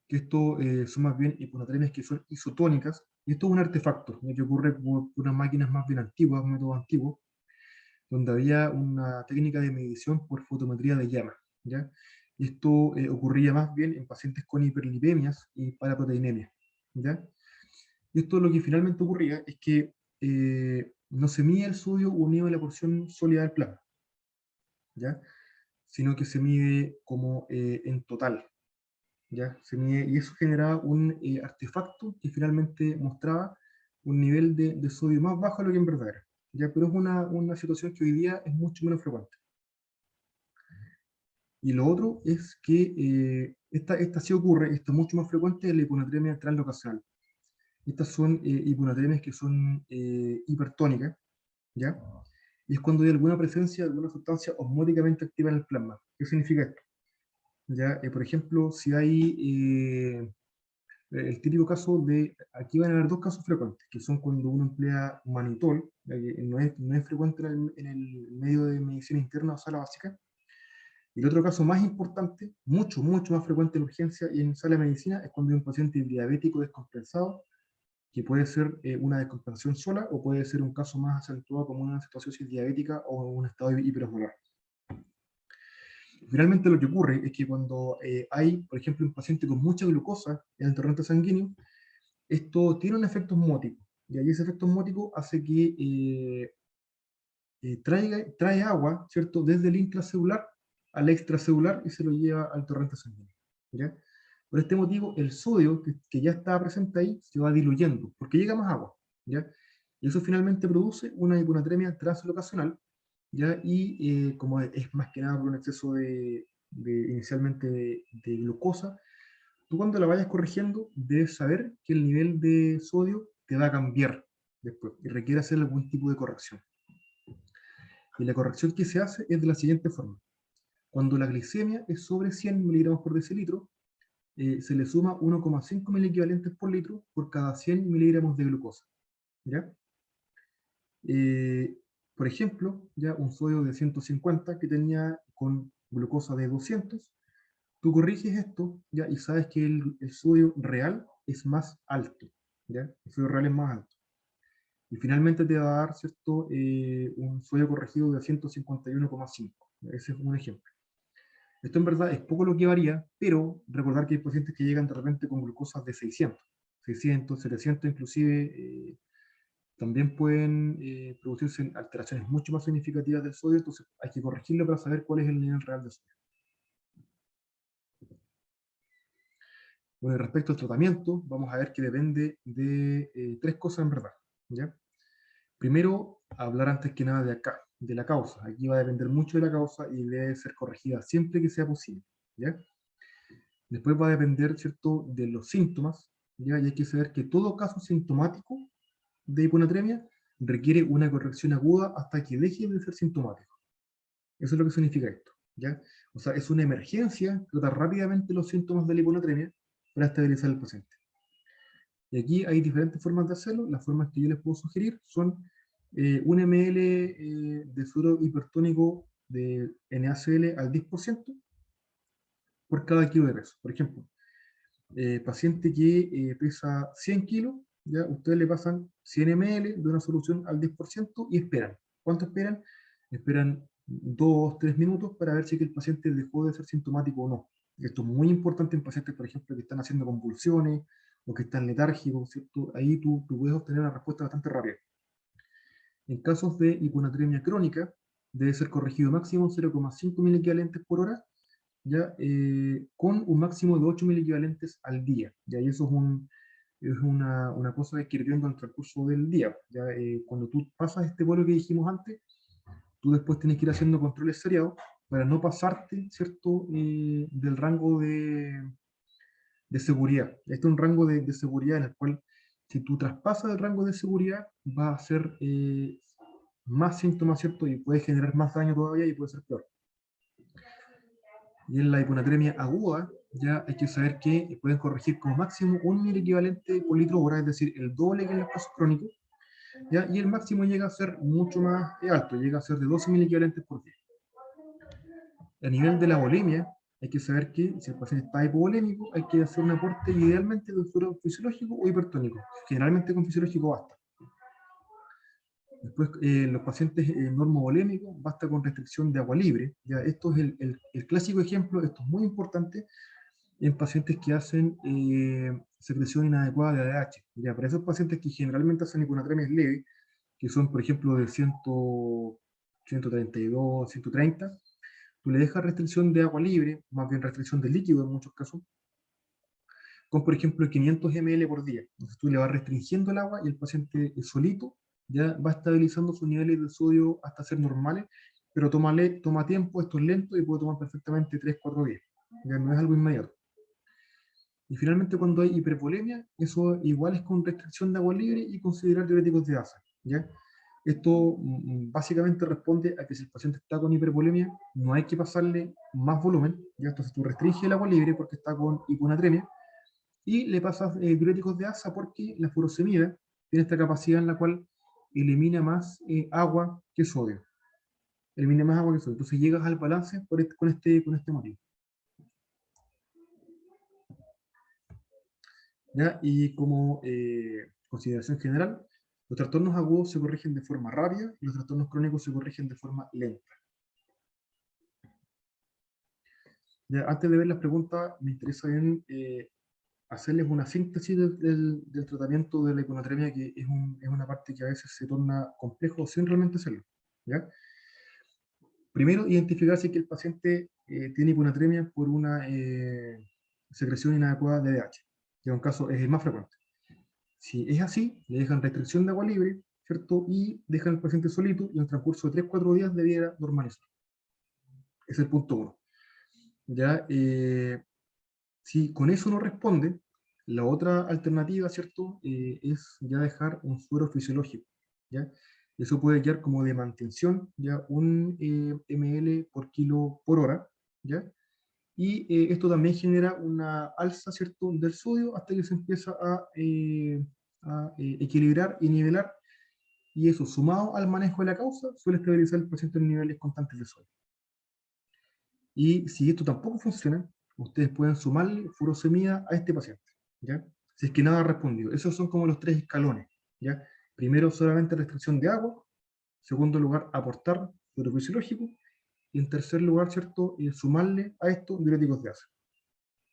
que esto son más bien hiponatremias que son isotónicas, y esto es un artefacto que ocurre por unas máquinas más bien antiguas, métodos antiguos, donde había una técnica de medición por fotometría de llama, ¿ya? Y esto ocurría más bien en pacientes con hiperlipemias y paraproteinemia, ¿ya? Y esto lo que finalmente ocurría es que no se mide el sodio unido a la porción sólida del plasma, ¿ya? Sino que se mide como en total, ¿ya? Se mide, y eso generaba un artefacto que finalmente mostraba un nivel de sodio más bajo de lo que en verdad era, ¿ya? Pero es una situación que hoy día es mucho menos frecuente. Y lo otro es que esta sí ocurre, esta es mucho más frecuente en la hiponatremia translocacional. Estas son hiponatremias que son hipertónicas, ¿ya? Y es cuando hay alguna presencia de alguna sustancia osmóticamente activa en el plasma. ¿Qué significa esto? ¿Ya? Por ejemplo, si hay el típico caso de, aquí van a haber dos casos frecuentes, que son cuando uno emplea manitol, ya que no es frecuente en el medio de medicina interna o sala básica. Y el otro caso más importante, mucho más frecuente en urgencia y en sala de medicina, es cuando hay un paciente diabético descompensado, que puede ser una descompensación sola o puede ser un caso más acentuado como una cetosis diabética o un estado hiperosmolar. Finalmente lo que ocurre es que cuando hay, por ejemplo, un paciente con mucha glucosa en el torrente sanguíneo, esto tiene un efecto osmótico, y ahí ese efecto osmótico hace que trae agua, ¿cierto?, desde el intracelular al extracelular y se lo lleva al torrente sanguíneo, ¿ya? Por este motivo, el sodio que ya estaba presente ahí se va diluyendo, porque llega más agua, ¿ya? Y eso finalmente produce una hiponatremia translocacional, ¿ya? Y como es más que nada por un exceso inicialmente de glucosa, tú cuando la vayas corrigiendo, debes saber que el nivel de sodio te va a cambiar después y requiere hacer algún tipo de corrección. Y la corrección que se hace es de la siguiente forma. Cuando la glicemia es sobre 100 miligramos por decilitro, se le suma 1,5 miliequivalentes por litro por cada 100 miligramos de glucosa. ¿Ya? Por ejemplo, ya un sodio de 150 que tenía con glucosa de 200, tú corriges esto ya, y sabes que el sodio real es más alto. ¿Ya? El sodio real es más alto. Y finalmente te va a dar, ¿cierto? Un sodio corregido de 151,5. Ese es un ejemplo. Esto en verdad es poco lo que varía, pero recordar que hay pacientes que llegan de repente con glucosas de 600, 700 inclusive, también pueden producirse alteraciones mucho más significativas del sodio, entonces hay que corregirlo para saber cuál es el nivel real de sodio. Bueno, respecto al tratamiento, vamos a ver que depende de tres cosas en verdad. ¿Ya? Primero, hablar antes que nada de la causa. Aquí va a depender mucho de la causa y debe ser corregida siempre que sea posible. ¿Ya? Después va a depender, ¿cierto?, de los síntomas, ¿ya? Y hay que saber que todo caso sintomático de hiponatremia requiere una corrección aguda hasta que deje de ser sintomático. Eso es lo que significa esto, ¿ya? O sea, es una emergencia tratar rápidamente los síntomas de la hiponatremia para estabilizar al paciente. Y aquí hay diferentes formas de hacerlo. Las formas que yo les puedo sugerir son 1 ml de suero hipertónico de NaCl al 10% por cada kilo de peso. Por ejemplo, paciente que pesa 100 kilos, ya ustedes le pasan 100 ml de una solución al 10% y esperan. ¿Cuánto esperan? Esperan 2, 3 minutos para ver si el paciente dejó de ser sintomático o no. Esto es muy importante en pacientes, por ejemplo, que están haciendo convulsiones o que están letárgicos, ¿cierto? Ahí tú puedes obtener una respuesta bastante rápida. En casos de hiponatremia crónica, debe ser corregido máximo 0,5 miliquivalentes por hora, ya con un máximo de 8 miliquivalentes al día. Ya, y eso es una cosa que hay que ir viendo en el transcurso del día. Ya, cuando tú pasas este vuelo que dijimos antes, tú después tienes que ir haciendo controles seriados para no pasarte, ¿cierto?, del rango de seguridad. Este es un rango de seguridad en el cual, si tú traspasas el rango de seguridad, va a ser más síntomas, ¿cierto? Y puede generar más daño todavía y puede ser peor. Y en la hiponatremia aguda, ya hay que saber que pueden corregir como máximo 1 miliequivalente por litro hora, es decir, el doble que en los casos crónicos, ¿ya? Y el máximo llega a ser mucho más alto, llega a ser de 12 miliequivalentes por día. A nivel de la bulimia, hay que saber que si el paciente está hipovolémico, hay que hacer un aporte idealmente de suero fisiológico o hipertónico. Generalmente con fisiológico basta. Después, los pacientes normovolémicos, basta con restricción de agua libre. Ya, esto es el clásico ejemplo, esto es muy importante en pacientes que hacen secreción inadecuada de ADH. Ya, para esos pacientes que generalmente hacen hiponatremias leves, que son, por ejemplo, de 132, 130, tú le dejas restricción de agua libre, más bien restricción de líquido en muchos casos, con, por ejemplo, 500 ml por día. Entonces tú le vas restringiendo el agua y el paciente solito ya va estabilizando sus niveles de sodio hasta ser normales, pero toma tiempo, esto es lento y puede tomar perfectamente 3, 4 días. Ya no es algo inmediato. Y finalmente, cuando hay hipervolemia, eso igual es con restricción de agua libre y considerar diuréticos de asa, ¿ya? Esto básicamente responde a que si el paciente está con hipervolemia, no hay que pasarle más volumen, ¿ya? Entonces tú restringes el agua libre porque está con hiponatremia y le pasas diuréticos de asa porque la furosemida tiene esta capacidad en la cual elimina más agua que sodio. Elimina más agua que sodio. Entonces llegas al balance con este motivo. ¿Ya? Y como consideración general, los trastornos agudos se corrigen de forma rápida y los trastornos crónicos se corrigen de forma lenta. Ya, antes de ver las preguntas, me interesa bien hacerles una síntesis del tratamiento de la hiponatremia, que es una parte que a veces se torna complejo sin realmente serlo. ¿Ya? Primero, identificar si es que el paciente tiene hiponatremia por una secreción inadecuada de ADH, que en un caso es el más frecuente. Si es así, le dejan restricción de agua libre, ¿cierto? Y dejan al paciente solito y en el transcurso de 3-4 días debiera normalizar. Ese es el punto 1. ¿Ya? Si con eso no responde, la otra alternativa, ¿cierto? Es ya dejar un suero fisiológico, ¿ya? Eso puede quedar como de mantención, ya 1 ml por kilo por hora, ¿ya? Y esto también genera una alza, ¿cierto?, del sodio hasta que se empieza a equilibrar y nivelar, y eso sumado al manejo de la causa suele estabilizar el paciente en niveles constantes de sodio. Y si esto tampoco funciona, ustedes pueden sumarle furosemida a este paciente, ¿ya? Si es que nada ha respondido. Esos son como los 3 escalones, ¿ya? Primero, solamente restricción de agua. Segundo lugar, aportar fluido fisiológico. Y en tercer lugar, ¿cierto? Sumarle a esto diuréticos de ácido,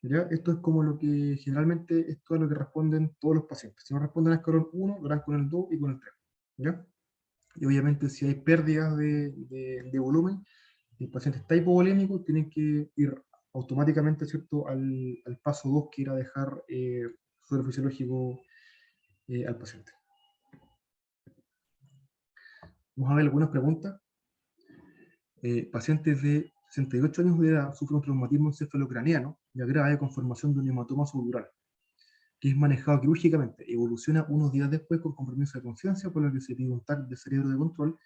¿ya? Esto es como lo que generalmente, esto es lo que responden todos los pacientes. Si no responden al escalón 1, lo harán con el 2 y con el 3, ¿ya? Y obviamente si hay pérdidas de volumen, el paciente está hipovolémico, tienen que ir automáticamente, ¿cierto?, al paso 2, que era dejar suero fisiológico al paciente. Vamos a ver algunas preguntas. Pacientes de 68 años de edad sufren un traumatismo encefalocraneano y grave con formación de un hematoma subdural, que es manejado quirúrgicamente. Evoluciona unos días después con compromiso de conciencia, por lo que se pide un TAC de cerebro de control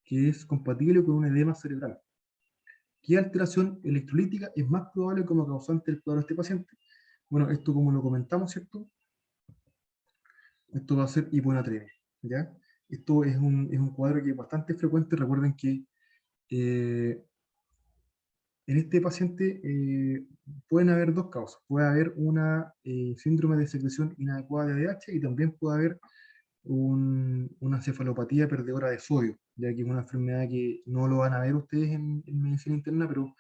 que es compatible con un edema cerebral. ¿Qué alteración electrolítica es más probable como causante del cuadro de este paciente? Bueno, esto como lo comentamos, ¿cierto? Esto va a ser hiponatremia, ¿ya? Esto es un cuadro que es bastante frecuente. Recuerden que eh, en este paciente pueden haber dos causas. Puede haber una síndrome de secreción inadecuada de ADH, y también puede haber una encefalopatía perdedora de sodio, ya que es una enfermedad que no lo van a ver ustedes en medicina interna, pero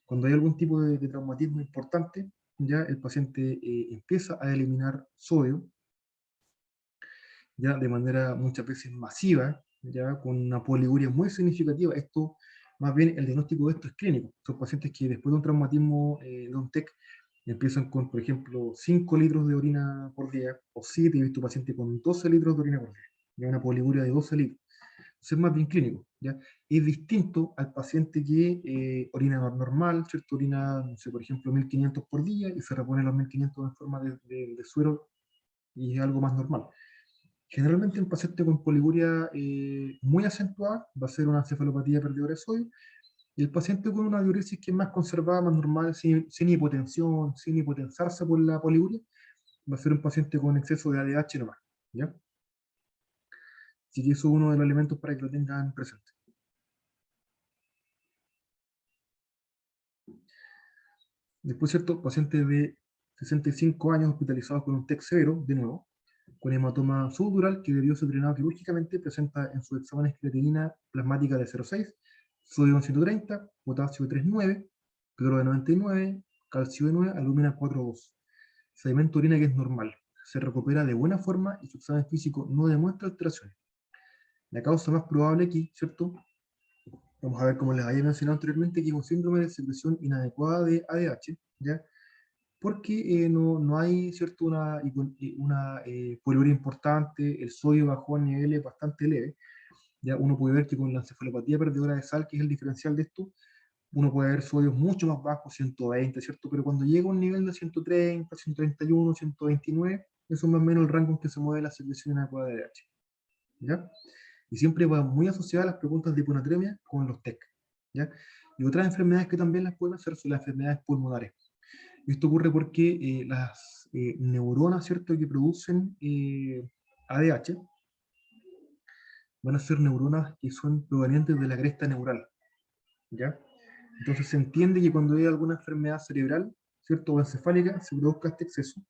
cuando hay algún tipo de traumatismo importante, ya el paciente empieza a eliminar sodio, ya de manera muchas veces masiva, ya con una poliguria muy significativa. Esto, más bien, el diagnóstico de esto es clínico. Son pacientes que después de un traumatismo de un TEC empiezan con, por ejemplo, 5 litros de orina por día, o 7. He visto pacientes con 12 litros de orina por día, ya una poliguria de 12 litros. Entonces es más bien clínico, ¿ya? Es distinto al paciente que orina normal, ¿cierto? Orina, no sé, por ejemplo, 1500 por día y se repone los 1500 en forma de suero, y es algo más normal. Generalmente un paciente con poliguria muy acentuada va a ser una encefalopatía perdedora de sodio, y el paciente con una diuresis que es más conservada, más normal, sin hipotensión, sin hipotensarse por la poliguria, va a ser un paciente con exceso de ADH nomás, ¿ya? Así que eso es uno de los elementos para que lo tengan presente. Después, ¿cierto? Pacientes de 65 años hospitalizados con un TEC severo, de nuevo, con hematoma subdural que debió ser drenado quirúrgicamente, presenta en sus exámenes creatinina plasmática de 0,6, sodio 130, potasio 3,9, cloro de 99, calcio de 9, alúmina 4,2. Sedimento de orina que es normal, se recupera de buena forma y su examen físico no demuestra alteraciones. La causa más probable aquí, ¿cierto? Vamos a ver, como les había mencionado anteriormente, que es un síndrome de secreción inadecuada de ADH, ¿ya? Porque no hay, ¿cierto?, una poliuria importante, el sodio bajó a niveles bastante leves. Ya uno puede ver que con la encefalopatía perdedora de sal, que es el diferencial de esto, uno puede ver sodios mucho más bajos, 120, ¿cierto? Pero cuando llega a un nivel de 130, 131, 129, eso es más o menos el rango en que se mueve la secreción inadecuada de ADH, ¿ya? Y siempre va muy asociada a las preguntas de hiponatremia con los TEC, ¿ya? Y otras enfermedades que también las pueden hacer son las enfermedades pulmonares. Esto ocurre porque las neuronas, ¿cierto?, que producen ADH van a ser neuronas que son provenientes de la cresta neural, ¿ya? Entonces se entiende que cuando hay alguna enfermedad cerebral, ¿cierto?, o encefálica, se produzca este exceso,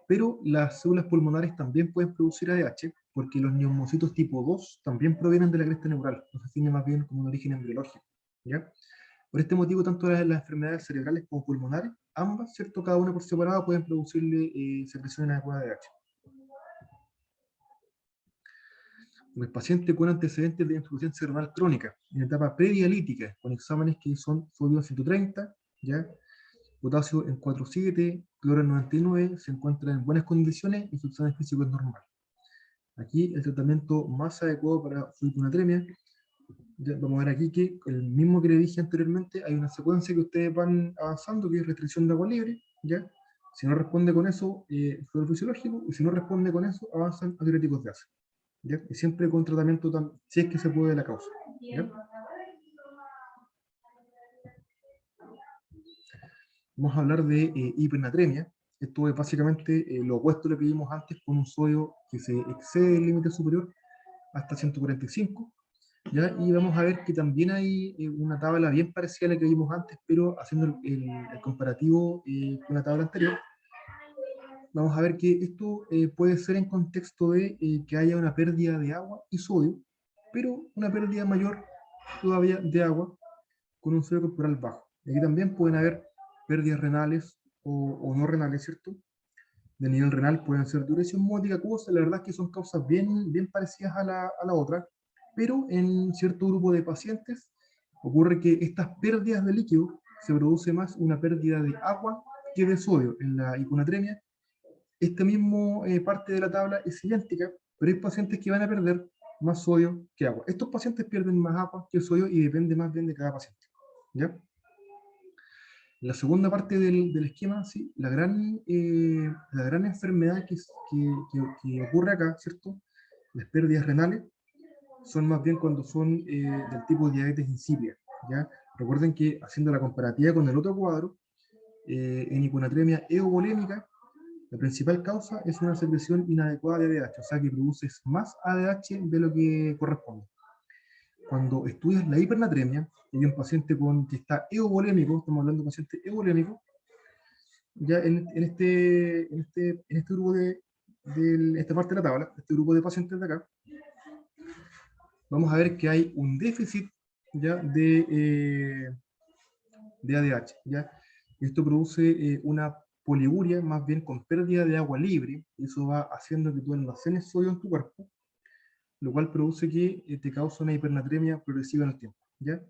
pero las células pulmonares también pueden producir ADH, porque los neumocitos tipo 2 también provienen de la cresta neural, entonces tiene más bien como un origen embriológico, ¿ya? Por este motivo, tanto las enfermedades cerebrales como pulmonares, ambas, ¿cierto?, cada una por separado, pueden producirle secreción inadecuada de ADH. El paciente con antecedentes de insuficiencia renal crónica, en etapa predialítica, con exámenes que son sodio 130, ¿ya?, potasio en 4,7, cloro en 99, se encuentra en buenas condiciones y su examen físico es normal. Aquí el tratamiento más adecuado para su hiponatremia, ya vamos a ver aquí que el mismo que le dije anteriormente, hay una secuencia que ustedes van avanzando, que es restricción de agua libre, ¿ya? Si no responde con eso, suero fisiológico, y si no responde con eso, avanzan a diuréticos de ACE. ¿Ya? Y siempre con tratamiento, si es que se puede, la causa. ¿Ya? Vamos a hablar de hipernatremia. Esto es básicamente lo opuesto a lo que vimos antes, con un sodio que se excede el límite superior hasta 145. ¿Ya? Y vamos a ver que también hay una tabla bien parecida a la que vimos antes, pero haciendo el comparativo con la tabla anterior. Vamos a ver que esto puede ser en contexto de que haya una pérdida de agua y sodio, pero una pérdida mayor todavía de agua con un sodio corporal bajo. Y aquí también pueden haber pérdidas renales o no renales, ¿cierto? De nivel renal pueden ser diuresia osmótica, acuosa. La verdad es que son causas bien parecidas a la otra, pero en cierto grupo de pacientes ocurre que estas pérdidas de líquido se produce más una pérdida de agua que de sodio. En la hiponatremia, esta misma parte de la tabla es idéntica, pero hay pacientes que van a perder más sodio que agua. Estos pacientes pierden más agua que sodio y depende más bien de cada paciente. ¿Ya? La segunda parte del esquema, sí, la gran enfermedad que ocurre acá, ¿cierto? Las pérdidas renales son más bien cuando son del tipo de diabetes insípida, ¿ya? Recuerden que haciendo la comparativa con el otro cuadro, en hiponatremia eovolémica, la principal causa es una secreción inadecuada de ADH, o sea que produces más ADH de lo que corresponde. Cuando estudias la hipernatremia, hay un paciente que está eovolémico, estamos hablando de un paciente eovolémico, ya en este grupo esta parte de la tabla, este grupo de pacientes de acá, vamos a ver que hay un déficit ya de ADH. ¿Ya? Esto produce una poliuria, más bien con pérdida de agua libre, y eso va haciendo que tú almacenes sodio en tu cuerpo, lo cual produce que te causa una hipernatremia progresiva en el tiempo. ¿Ya?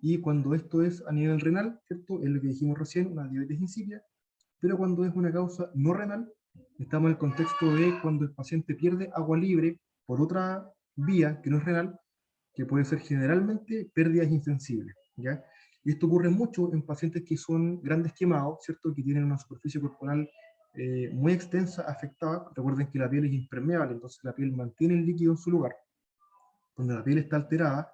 Y cuando esto es a nivel renal, ¿cierto? Es lo que dijimos recién, una diabetes insípida, pero cuando es una causa no renal, estamos en el contexto de cuando el paciente pierde agua libre por otra vía que no es renal, que puede ser generalmente pérdidas insensibles, ¿ya? Y esto ocurre mucho en pacientes que son grandes quemados, ¿cierto? Que tienen una superficie corporal muy extensa, afectada. Recuerden que la piel es impermeable, entonces la piel mantiene el líquido en su lugar. Cuando la piel está alterada,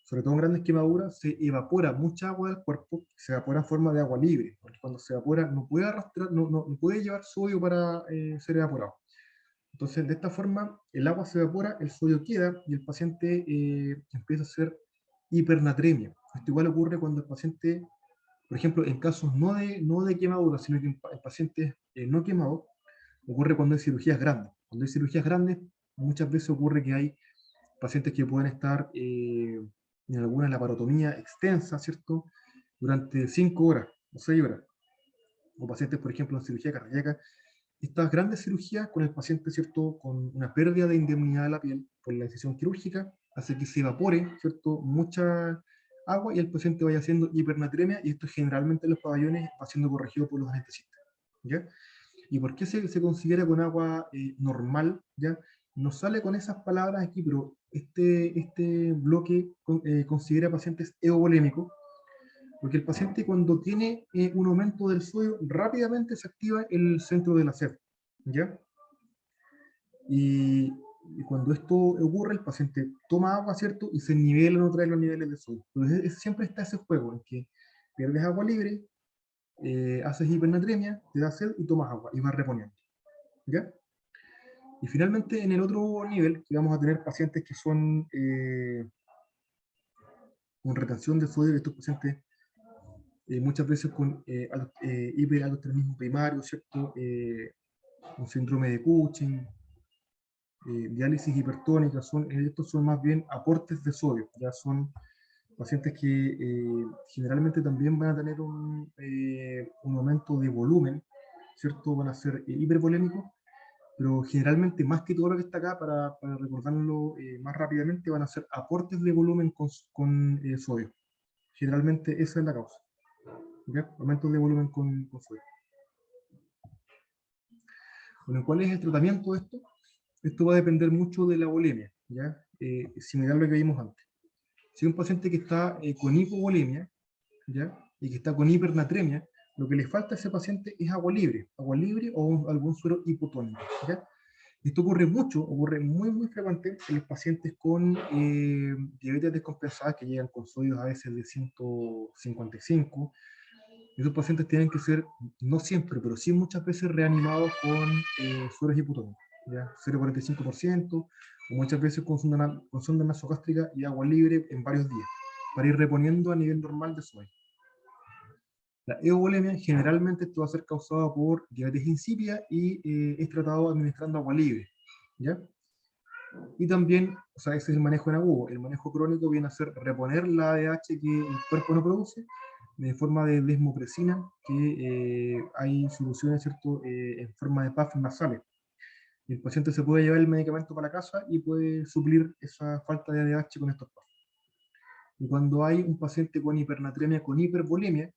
sobre todo en grandes quemaduras, se evapora mucha agua del cuerpo, se evapora en forma de agua libre, porque cuando se evapora no puede arrastrar, no puede llevar sodio para ser evaporado. Entonces, de esta forma, el agua se evapora, el sodio queda y el paciente empieza a hacer hipernatremia. Esto igual ocurre cuando el paciente, por ejemplo, en casos no de quemadura, sino que en pacientes no quemados, ocurre cuando hay cirugías grandes. Cuando hay cirugías grandes, muchas veces ocurre que hay pacientes que pueden estar en alguna laparotomía extensa, ¿cierto? Durante 5 horas o 6 horas. O pacientes, por ejemplo, en cirugía cardíaca. Estas grandes cirugías con el paciente, ¿cierto? Con una pérdida de indemnidad de la piel por la incisión quirúrgica, hace que se evapore, ¿cierto? Mucha agua y el paciente vaya haciendo hipernatremia, y esto generalmente en los pabellones va siendo corregido por los anestesistas. ¿Ya? ¿Y por qué se considera con agua normal? ¿Ya? No sale con esas palabras aquí, pero este bloque considera pacientes eovolémicos, porque el paciente cuando tiene un aumento del sodio, rápidamente se activa el centro de la sed. ¿Ya? Y, y cuando esto ocurre, el paciente toma agua, ¿cierto? Y se nivelan otra vez los niveles de sodio. Entonces siempre está ese juego en que pierdes agua libre, haces hipernatremia, te da sed y tomas agua y vas reponiendo. ¿Ya? Y finalmente, en el otro nivel, que vamos a tener pacientes que son con retención de sodio, estos pacientes muchas veces con hiperaldosteronismo primario, ¿cierto? Un síndrome de Cushing, diálisis hipertónica, estos son más bien aportes de sodio, ya son pacientes que generalmente también van a tener un aumento de volumen, ¿cierto? Van a ser hipervolémicos, pero generalmente más que todo lo que está acá, para recordarlo más rápidamente, van a ser aportes de volumen con sodio. Generalmente esa es la causa, ¿ya? Aumentos de volumen con sodio. Bueno, ¿cuál es el tratamiento de esto? Esto va a depender mucho de la volemia, ¿ya? Similar a lo que vimos antes. Si un paciente que está con hipovolemia, ¿ya? Y que está con hipernatremia, lo que le falta a ese paciente es agua libre o algún suero hipotónico, ¿ya? Esto ocurre mucho, ocurre muy frecuente en los pacientes con diabetes descompensada que llegan con sodios a veces de 155. Esos pacientes tienen que ser, no siempre, pero sí muchas veces reanimados con sueros hipotónicos, ¿ya? 0,45%, o muchas veces con sonda nasogástrica y agua libre en varios días, para ir reponiendo a nivel normal de sodio. La euvolemia generalmente esto va a ser causado por diabetes insípida y es tratado administrando agua libre, ¿ya? Y también, o sea, ese es el manejo en agudo. El manejo crónico viene a ser reponer la ADH que el cuerpo no produce de forma de desmopresina, que hay soluciones, ¿cierto?, en forma de puff nasales. El paciente se puede llevar el medicamento para casa y puede suplir esa falta de ADH con estos puff. Y cuando hay un paciente con hipernatremia, con hipervolemia,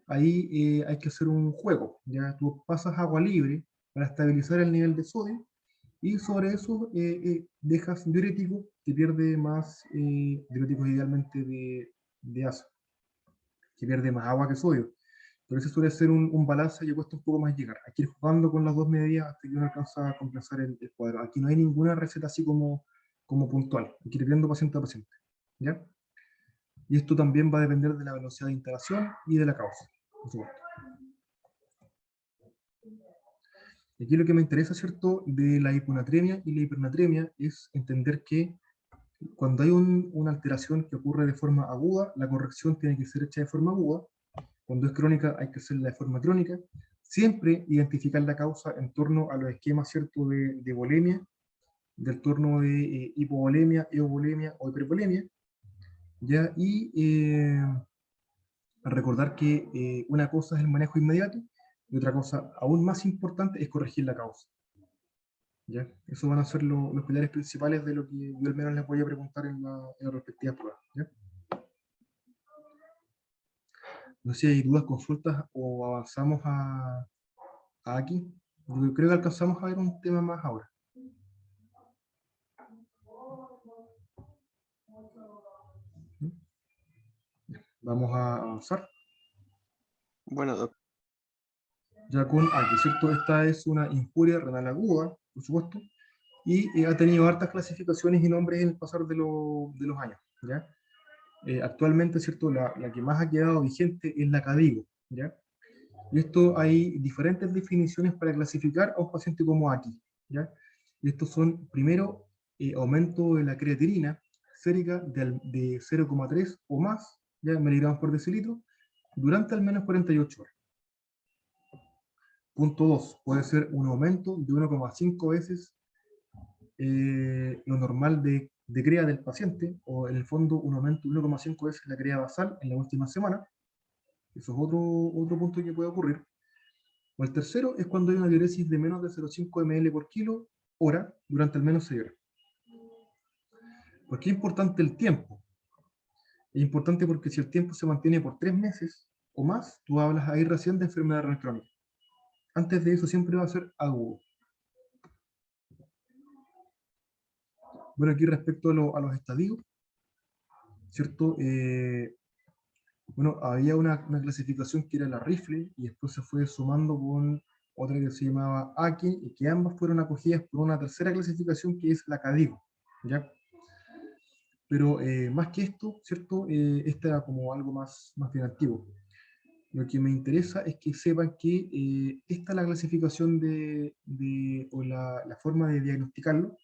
ahí hay que hacer un juego. Ya tú pasas agua libre para estabilizar el nivel de sodio y sobre eso dejas diurético que pierde más, diuréticos idealmente de ácido, que pierde más agua que sodio. Pero ese suele ser un balance que cuesta un poco más llegar. Hay que ir jugando con las dos medidas hasta que uno alcanza a compensar el cuadro. Aquí no hay ninguna receta así como puntual. Hay que ir viendo paciente a paciente. ¿Ya? Y esto también va a depender de la velocidad de instalación y de la causa, por supuesto. Aquí lo que me interesa, ¿cierto?, de la hiponatremia y la hipernatremia es entender que cuando hay una alteración que ocurre de forma aguda, la corrección tiene que ser hecha de forma aguda. Cuando es crónica, hay que hacerla de forma crónica. Siempre identificar la causa en torno a los esquemas, ¿cierto?, de volemia, del torno de hipovolemia, euvolemia o hipervolemia. ¿Ya? Y recordar que una cosa es el manejo inmediato y otra cosa aún más importante es corregir la causa. ¿Ya? Esos van a ser los pilares principales de lo que yo al menos les voy a preguntar en la respectiva prueba. ¿Ya? No sé si hay dudas, consultas o avanzamos a aquí. Yo creo que alcanzamos a ver un tema más ahora. ¿Mm? Vamos a avanzar. Bueno, doctor. Ya con aquí, ¿cierto? Esta es una injuria renal aguda, por supuesto, y ha tenido hartas clasificaciones y nombres en el pasar de los años. ¿Ya? Actualmente, ¿cierto? La que más ha quedado vigente es la CADIGO, ¿ya? Y esto hay diferentes definiciones para clasificar a un paciente como aquí, ¿ya? Y estos son, primero, aumento de la creatinina sérica de 0,3 o más, ¿ya?, miligramos por decilitro, durante al menos 48 horas. Punto 2, puede ser un aumento de 1,5 veces lo normal de crea del paciente, o en el fondo un aumento de 1,5 veces la crea basal en la última semana. Eso es otro punto que puede ocurrir. O el tercero es cuando hay una diuresis de menos de 0,5 ml por kilo hora durante al menos 6 horas. ¿Por qué es importante el tiempo? Es importante porque si el tiempo se mantiene por 3 meses o más, tú hablas ahí recién de enfermedad renal crónica. Antes de eso siempre va a ser agudo. Bueno, aquí respecto a los estadios, ¿cierto? Bueno, había una clasificación que era la rifle y después se fue sumando con otra que se llamaba AKE, y que ambas fueron acogidas por una tercera clasificación que es la CADIGO, ¿ya? Pero más que esto, ¿cierto? Este era como algo más bien antiguo. Lo que me interesa es que sepan que esta es la clasificación o la forma de diagnosticarlo,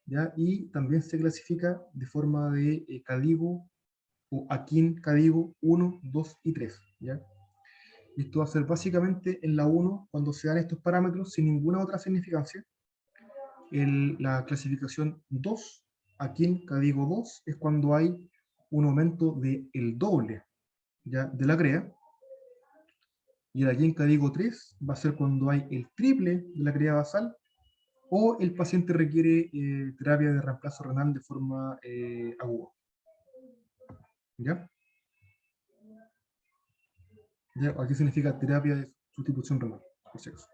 ¿ya? Y también se clasifica de forma de CADIGO o AKIN CADIGO 1, 2 y 3, ¿ya? Esto va a ser básicamente en la 1 cuando se dan estos parámetros sin ninguna otra significancia. La clasificación 2, AKIN CADIGO 2, es cuando hay un aumento del doble, ¿ya?, de la CREA. Y el AKIN CADIGO 3 va a ser cuando hay el triple de la CREA basal o el paciente requiere terapia de reemplazo renal de forma aguda. ¿Ya? ¿Ya? Aquí significa terapia de sustitución renal, por si acaso.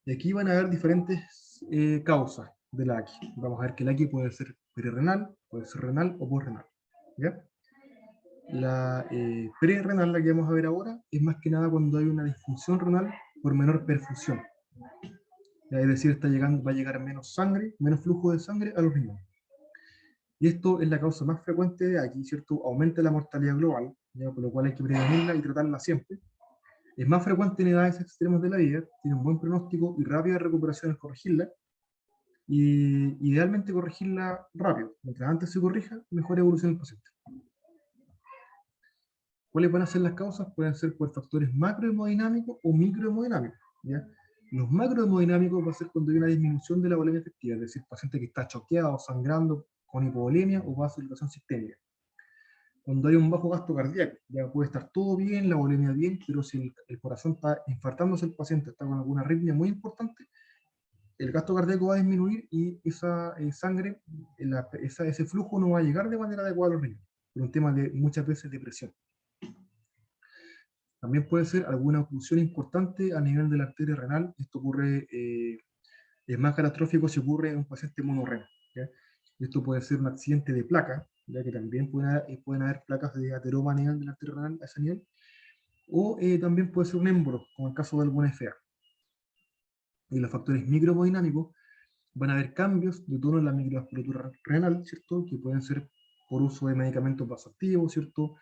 Y aquí van a haber diferentes causas de la AKI. Vamos a ver que la AKI puede ser perirenal, puede ser renal o posrenal, ¿ya? La prerrenal, la que vamos a ver ahora, es más que nada cuando hay una disfunción renal por menor perfusión. ¿Ya? Es decir, va a llegar menos sangre, menos flujo de sangre a los riñones. Y esto es la causa más frecuente de aquí, ¿cierto? Aumenta la mortalidad global, ¿ya? Por lo cual hay que prevenirla y tratarla siempre. Es más frecuente en edades extremas de la vida, tiene un buen pronóstico y rápida recuperación al corregirla. Y idealmente corregirla rápido. Mientras antes se corrija, mejor evolución el paciente. ¿Cuáles van a ser las causas? Pueden ser por factores macrohemodinámicos o microhemodinámicos, ¿ya? Los macrohemodinámicos va a ser cuando hay una disminución de la volemia efectiva, es decir, paciente que está choqueado, sangrando, con hipovolemia o vasodilatación sistémica. Cuando hay un bajo gasto cardíaco, ya puede estar todo bien, la volemia bien, pero si el corazón está infartándose, el paciente está con alguna arritmia muy importante, el gasto cardíaco va a disminuir y esa sangre, ese flujo no va a llegar de manera adecuada a los riñones, por un tema de muchas veces de presión. También puede ser alguna oclusión importante a nivel de la arteria renal. Esto ocurre, es más catastrófico si ocurre en un paciente monorrenal. Esto puede ser un accidente de placa, ya que también pueden haber placas de ateroma a nivel de la arteria renal a ese nivel, o también puede ser un émbolo, como en el caso de alguna FA. Y los factores microhemodinámicos van a haber cambios de tono en la microvasculatura renal, ¿cierto? Que pueden ser por uso de medicamentos vasoactivos, ¿cierto?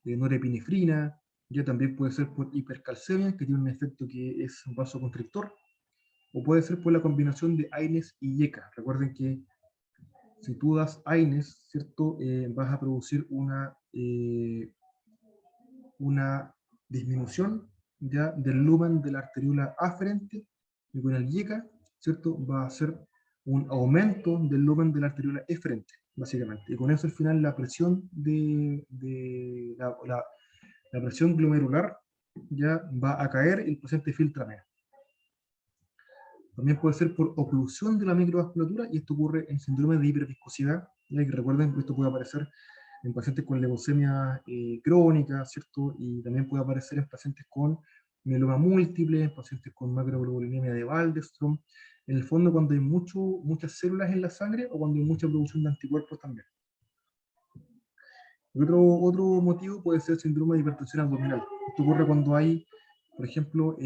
De norepinefrina, ya también puede ser por hipercalcemia, que tiene un efecto que es vasoconstrictor, o puede ser por la combinación de AINES y IECA. Recuerden que si tú das AINES, ¿cierto? Vas a producir una disminución ya del lumen de la arteriola aferente, y con el IECA, ¿cierto? Va a ser un aumento del lumen de la arteriola eferente, básicamente. Y con eso al final la presión la presión glomerular ya va a caer y el paciente filtra menos. También puede ser por oclusión de la microvasculatura, y esto ocurre en síndrome de hiperviscosidad, ya que recuerden que esto puede aparecer en pacientes con leucemia crónica, ¿cierto? Y también puede aparecer en pacientes con mieloma múltiple, en pacientes con macroglobulinemia de Waldenström, en el fondo cuando hay muchas células en la sangre o cuando hay mucha producción de anticuerpos también. Y otro motivo puede ser el síndrome de hipertensión abdominal. Esto ocurre cuando hay, por ejemplo,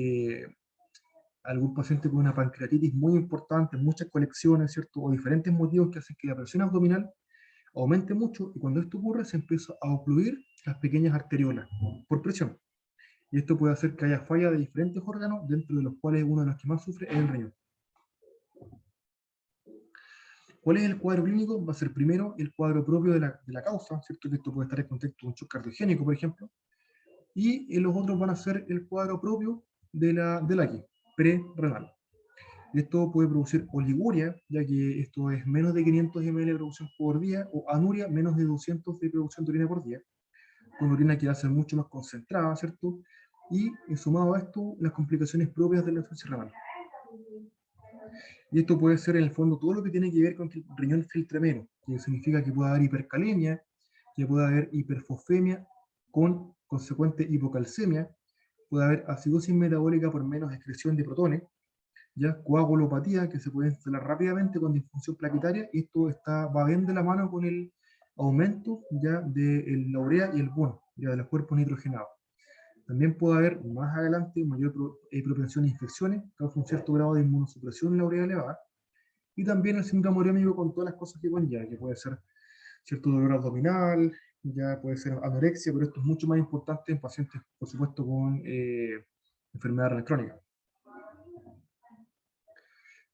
algún paciente con una pancreatitis muy importante, muchas conexiones, ¿cierto? O diferentes motivos que hacen que la presión abdominal aumente mucho, y cuando esto ocurre se empieza a ocluir las pequeñas arteriolas por presión. Y esto puede hacer que haya falla de diferentes órganos, dentro de los cuales uno de los que más sufre es el riñón. ¿Cuál es el cuadro clínico? Va a ser primero el cuadro propio de la causa, ¿cierto? Que esto puede estar en contexto de un shock cardiogénico, por ejemplo. Y los otros van a ser el cuadro propio de la aquí, pre-renal. Esto puede producir oliguria, ya que esto es menos de 500 ml de producción por día, o anuria, menos de 200 de producción de orina por día, con orina que va a ser mucho más concentrada, ¿cierto? Y sumado a esto, las complicaciones propias de la insuficiencia renal. Y esto puede ser en el fondo todo lo que tiene que ver con que el riñón filtre menos, que significa que puede haber hipercalemia, que puede haber hiperfosfemia con consecuente hipocalcemia, puede haber acidosis metabólica por menos excreción de protones, ya coagulopatía, que se puede instalar rápidamente con disfunción plaquetaria, y esto va bien de la mano con el aumento ya de la urea y el bono, ya de los cuerpos nitrogenados. También puede haber más adelante mayor propensión a infecciones, causa un cierto grado de inmunosupresión en la urea elevada, y también el síndrome urémico con todas las cosas que conlleva, que puede ser cierto dolor abdominal, ya puede ser anorexia, pero esto es mucho más importante en pacientes, por supuesto, con enfermedad renal crónica.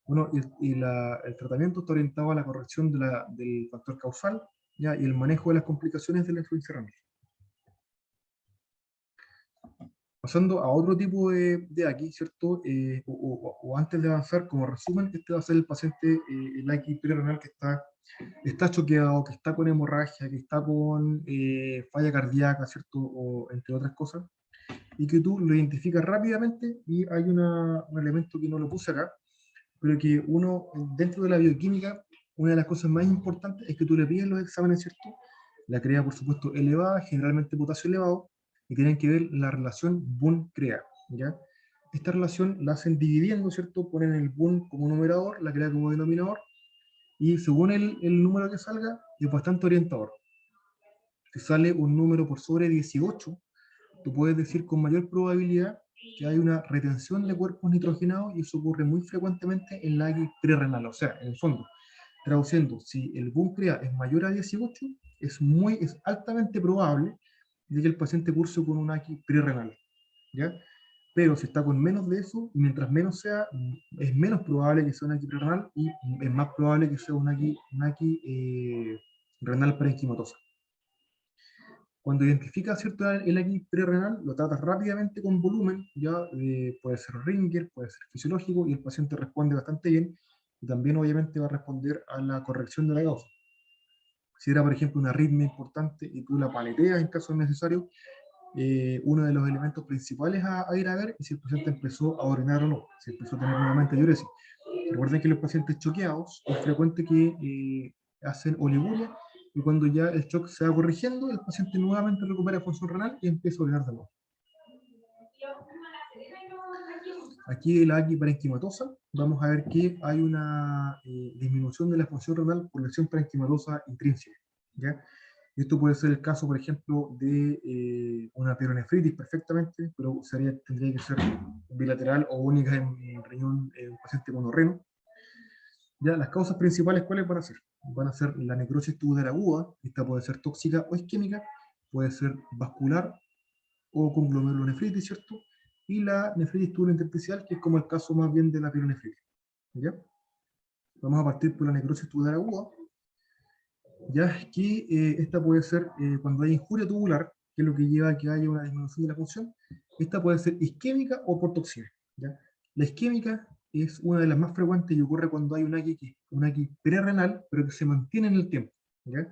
Bueno, el tratamiento está orientado a la corrección del factor causal, ¿ya? Y el manejo de las complicaciones de la insuficiencia renal. Pasando a otro tipo de aquí, ¿cierto? O antes de avanzar, como resumen, este va a ser el paciente, el aquí prerenal que está choqueado, que está con hemorragia, que está con falla cardíaca, ¿cierto? O entre otras cosas, y que tú lo identificas rápidamente, y hay un elemento que no lo puse acá, pero que uno, dentro de la bioquímica, una de las cosas más importantes es que tú le pides los exámenes, ¿cierto? La crea, por supuesto, elevada, generalmente potasio elevado, y tienen que ver la relación BUN-CREA, ¿ya? Esta relación la hacen dividiendo, ¿cierto? Ponen el BUN como numerador, la CREA como denominador, y según el número que salga, es bastante orientador. Si sale un número por sobre 18, tú puedes decir con mayor probabilidad que hay una retención de cuerpos nitrogenados, y eso ocurre muy frecuentemente en la X prerrenal. O sea, en el fondo, traduciendo, si el boom CREA es mayor a 18, es altamente probable de que el paciente curse con una X prerrenal, ¿ya? Pero si está con menos de eso, mientras menos sea, es menos probable que sea una X prerrenal, y es más probable que sea una X renal parenquimatosa. Cuando identificas, ¿cierto?, el X prerrenal, lo tratas rápidamente con volumen, ya puede ser Ringer, puede ser fisiológico, y el paciente responde bastante bien, y también obviamente va a responder a la corrección de la causa. Si era, por ejemplo, una arritmia importante y tú la paleteas en caso necesario, uno de los elementos principales a ir a ver es si el paciente empezó a orinar o no, si empezó a tener nuevamente diuresis. Recuerden que los pacientes choqueados es frecuente que hacen oliguria, y cuando ya el shock se va corrigiendo, el paciente nuevamente recupera función renal y empieza a orinar de nuevo. Aquí en la X parenquimatosa vamos a ver que hay una disminución de la función renal por lesión parenquimatosa intrínseca, ¿ya? Esto puede ser el caso, por ejemplo, de una pielonefritis perfectamente, pero tendría que ser bilateral o única en riñón en un paciente monorreno. Ya, las causas principales, ¿cuáles van a ser? Van a ser la necrosis tubular aguda, esta puede ser tóxica o isquémica, puede ser vascular o con glomerulonefritis, ¿cierto? Y la nefritis tubular intersticial, que es como el caso más bien de la pielonefritis, ¿ya? Vamos a partir por la necrosis tubular aguda, ya que esta puede ser cuando hay injuria tubular, que es lo que lleva a que haya una disminución de la función. Esta puede ser isquémica o por toxina, ¿ya? La isquémica es una de las más frecuentes y ocurre cuando hay una X prerrenal, pero que se mantiene en el tiempo, ¿ya?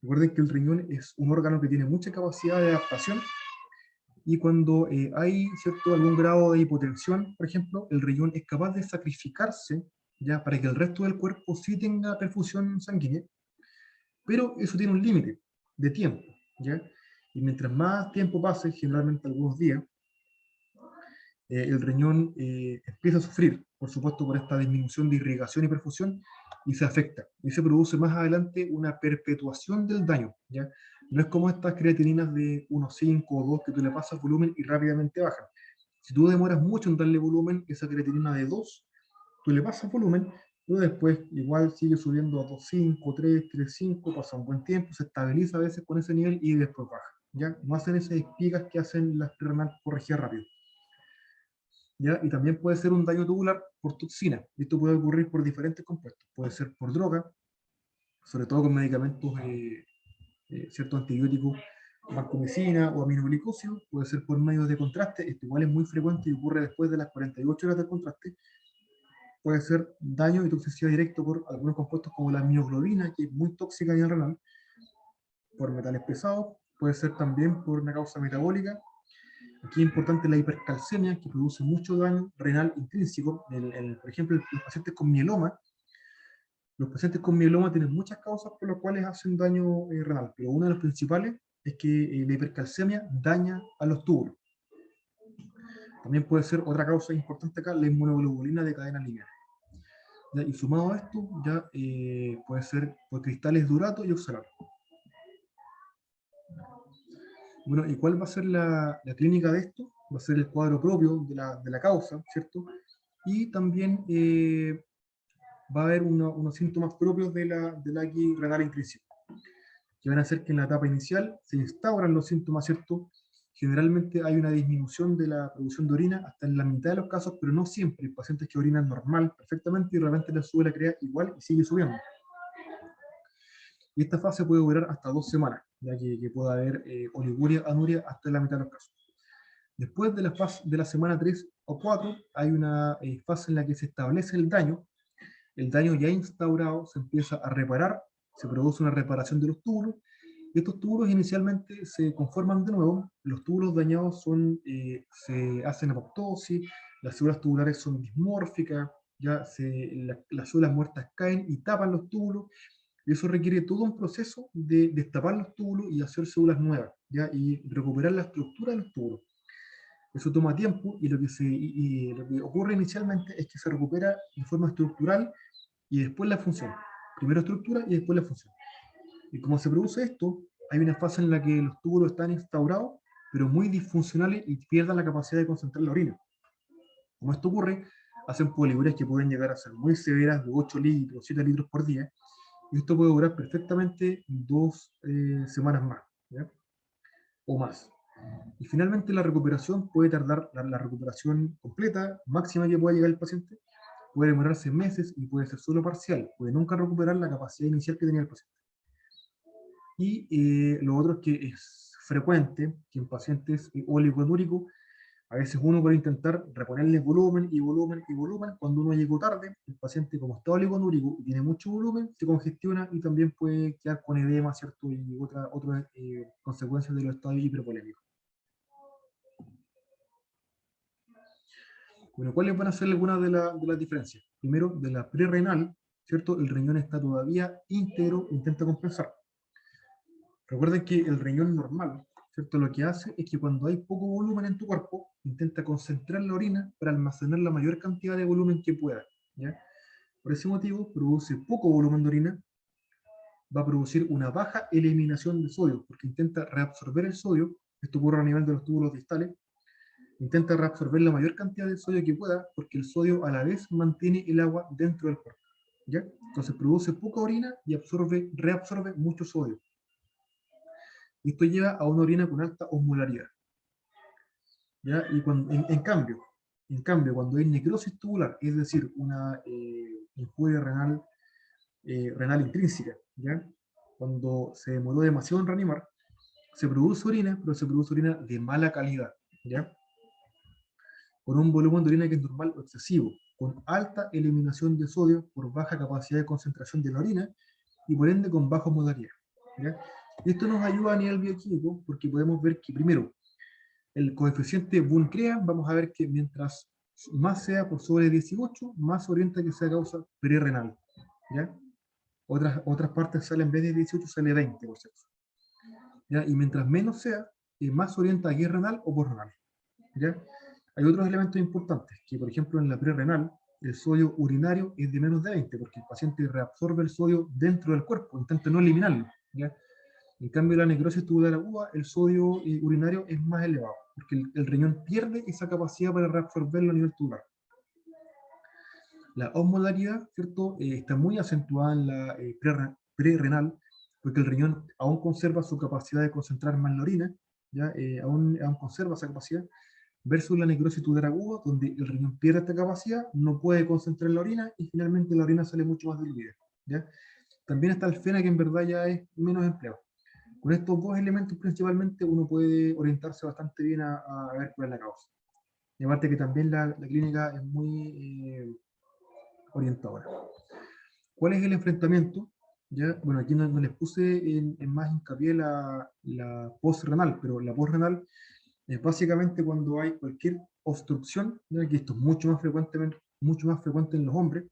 Recuerden que el riñón es un órgano que tiene mucha capacidad de adaptación, y cuando hay, ¿cierto?, algún grado de hipotensión, por ejemplo, el riñón es capaz de sacrificarse, ¿ya?, para que el resto del cuerpo sí tenga perfusión sanguínea, pero eso tiene un límite de tiempo, ¿ya? Y mientras más tiempo pase, generalmente algunos días, el riñón empieza a sufrir, por supuesto, por esta disminución de irrigación y perfusión, y se afecta. Y se produce más adelante una perpetuación del daño, ¿ya? No es como estas creatininas de 1,5 o 2 que tú le pasas volumen y rápidamente bajan. Si tú demoras mucho en darle volumen, esa creatinina de 2, tú le pasas volumen, pero después igual sigue subiendo a 2,5, 3, 3,5, pasa un buen tiempo, se estabiliza a veces con ese nivel y después baja, ¿ya? No hacen esas espigas que hacen las renal corregir rápido, ¿ya? Y también puede ser un daño tubular por toxina, y esto puede ocurrir por diferentes compuestos. Puede ser por droga, sobre todo con medicamentos, ciertos antibióticos, vancomicina o aminoglicosio. Puede ser por medios de contraste, esto igual es muy frecuente y ocurre después de las 48 horas del contraste. Puede ser daño y toxicidad directo por algunos compuestos como la mioglobina, que es muy tóxica a nivel renal, por metales pesados. Puede ser también por una causa metabólica. Aquí es importante la hipercalcemia, que produce mucho daño renal intrínseco. Por ejemplo, los pacientes con mieloma tienen muchas causas por las cuales hacen daño renal, pero una de las principales es que la hipercalcemia daña a los túbulos. También puede ser otra causa importante acá, la inmunoglobulina de cadena lineal. ¿Ya? Y sumado a esto, ya puede ser por cristales de urato y oxalato. Bueno, ¿y cuál va a ser la clínica de esto? Va a ser el cuadro propio de la causa, ¿cierto? Y también va a haber unos síntomas propios de la X renal intrínseca, que van a hacer que en la etapa inicial se instauran los síntomas, ¿cierto? Generalmente hay una disminución de la producción de orina hasta en la mitad de los casos, pero no siempre. Hay pacientes que orinan normal, perfectamente, y de repente les sube la CREA igual y sigue subiendo. Y esta fase puede durar hasta 2 semanas, ya que puede haber oliguria, anuria hasta la mitad de los casos. Después de la semana 3 o 4, hay una fase en la que se establece el daño ya instaurado se empieza a reparar, se produce una reparación de los túbulos, y estos túbulos inicialmente se conforman de nuevo. Los túbulos dañados se hacen apoptosis, las células tubulares son dismórficas, las células muertas caen y tapan los túbulos, y eso requiere todo un proceso de destapar los túbulos y hacer células nuevas, ¿ya? Y recuperar la estructura de los túbulos. Eso toma tiempo, y lo que ocurre inicialmente es que se recupera de forma estructural y después la función. Primero estructura y después la función. Y como se produce esto, hay una fase en la que los túbulos están instaurados, pero muy disfuncionales y pierden la capacidad de concentrar la orina. Como esto ocurre, hacen poliurias que pueden llegar a ser muy severas, de 8 litros, 7 litros por día, y esto puede durar perfectamente 2 semanas más, ¿ya? O más. Y finalmente la recuperación puede tardar, la recuperación completa, máxima que pueda llegar el paciente, puede demorarse meses y puede ser solo parcial, puede nunca recuperar la capacidad inicial que tenía el paciente. Y lo otro es que es frecuente que en pacientes oligoanúricos, a veces uno puede intentar reponerle volumen y volumen y volumen. Cuando uno llegó tarde, el paciente, como está oligonúrico y tiene mucho volumen, se congestiona y también puede quedar con edema, ¿cierto? Y otras consecuencias de los estados hipervolémicos. Bueno, ¿cuáles van a ser algunas de las diferencias? Primero, de la prerrenal, ¿cierto? El riñón está todavía íntegro, intenta compensar. Recuerden que el riñón normal, ¿cierto? Lo que hace es que cuando hay poco volumen en tu cuerpo, intenta concentrar la orina para almacenar la mayor cantidad de volumen que pueda, ¿ya? Por ese motivo, produce poco volumen de orina, va a producir una baja eliminación de sodio, porque intenta reabsorber el sodio, esto ocurre a nivel de los túbulos distales, intenta reabsorber la mayor cantidad de sodio que pueda, porque el sodio a la vez mantiene el agua dentro del cuerpo, ¿ya? Entonces produce poca orina y reabsorbe mucho sodio. Esto lleva a una orina con alta osmolaridad, ¿ya? Y en cambio, cuando hay necrosis tubular, es decir, una injuria renal intrínseca, ¿ya? Cuando se demoró demasiado en reanimar, se produce orina, pero se produce orina de mala calidad, ¿ya? Con un volumen de orina que es normal o excesivo, con alta eliminación de sodio por baja capacidad de concentración de la orina y por ende con baja osmolaridad, ¿ya? Y esto nos ayuda a nivel bioquímico porque podemos ver que primero, el coeficiente Bull-Crea, vamos a ver que mientras más sea por sobre 18, más orienta que sea causa prerrenal, ¿ya? Otras partes salen en vez de 18, sale 20, por cierto, ¿ya? Y mientras menos sea, más orienta a que es renal o posrenal, ¿ya? Hay otros elementos importantes, que por ejemplo en la prerrenal, el sodio urinario es de menos de 20, porque el paciente reabsorbe el sodio dentro del cuerpo, intenta no eliminarlo, ¿ya? En cambio, la necrosis tubular aguda, el sodio urinario es más elevado, porque el riñón pierde esa capacidad para reabsorberlo a nivel tubular. La osmolaridad, ¿cierto? Está muy acentuada en la prerrenal, porque el riñón aún conserva su capacidad de concentrar más la orina, ¿ya? Aún conserva esa capacidad, versus la necrosis tubular aguda, donde el riñón pierde esta capacidad, no puede concentrar la orina y finalmente la orina sale mucho más diluida, ¿ya? También está el FENA, que en verdad ya es menos empleado. Con estos dos elementos principalmente uno puede orientarse bastante bien a ver cuál es la causa. Y aparte que también la clínica es muy orientadora. ¿Cuál es el enfrentamiento? ¿Ya? Bueno, aquí no les puse en más hincapié la postrenal, pero la postrenal es básicamente cuando hay cualquier obstrucción, ¿ya? Que esto es mucho más frecuente en los hombres,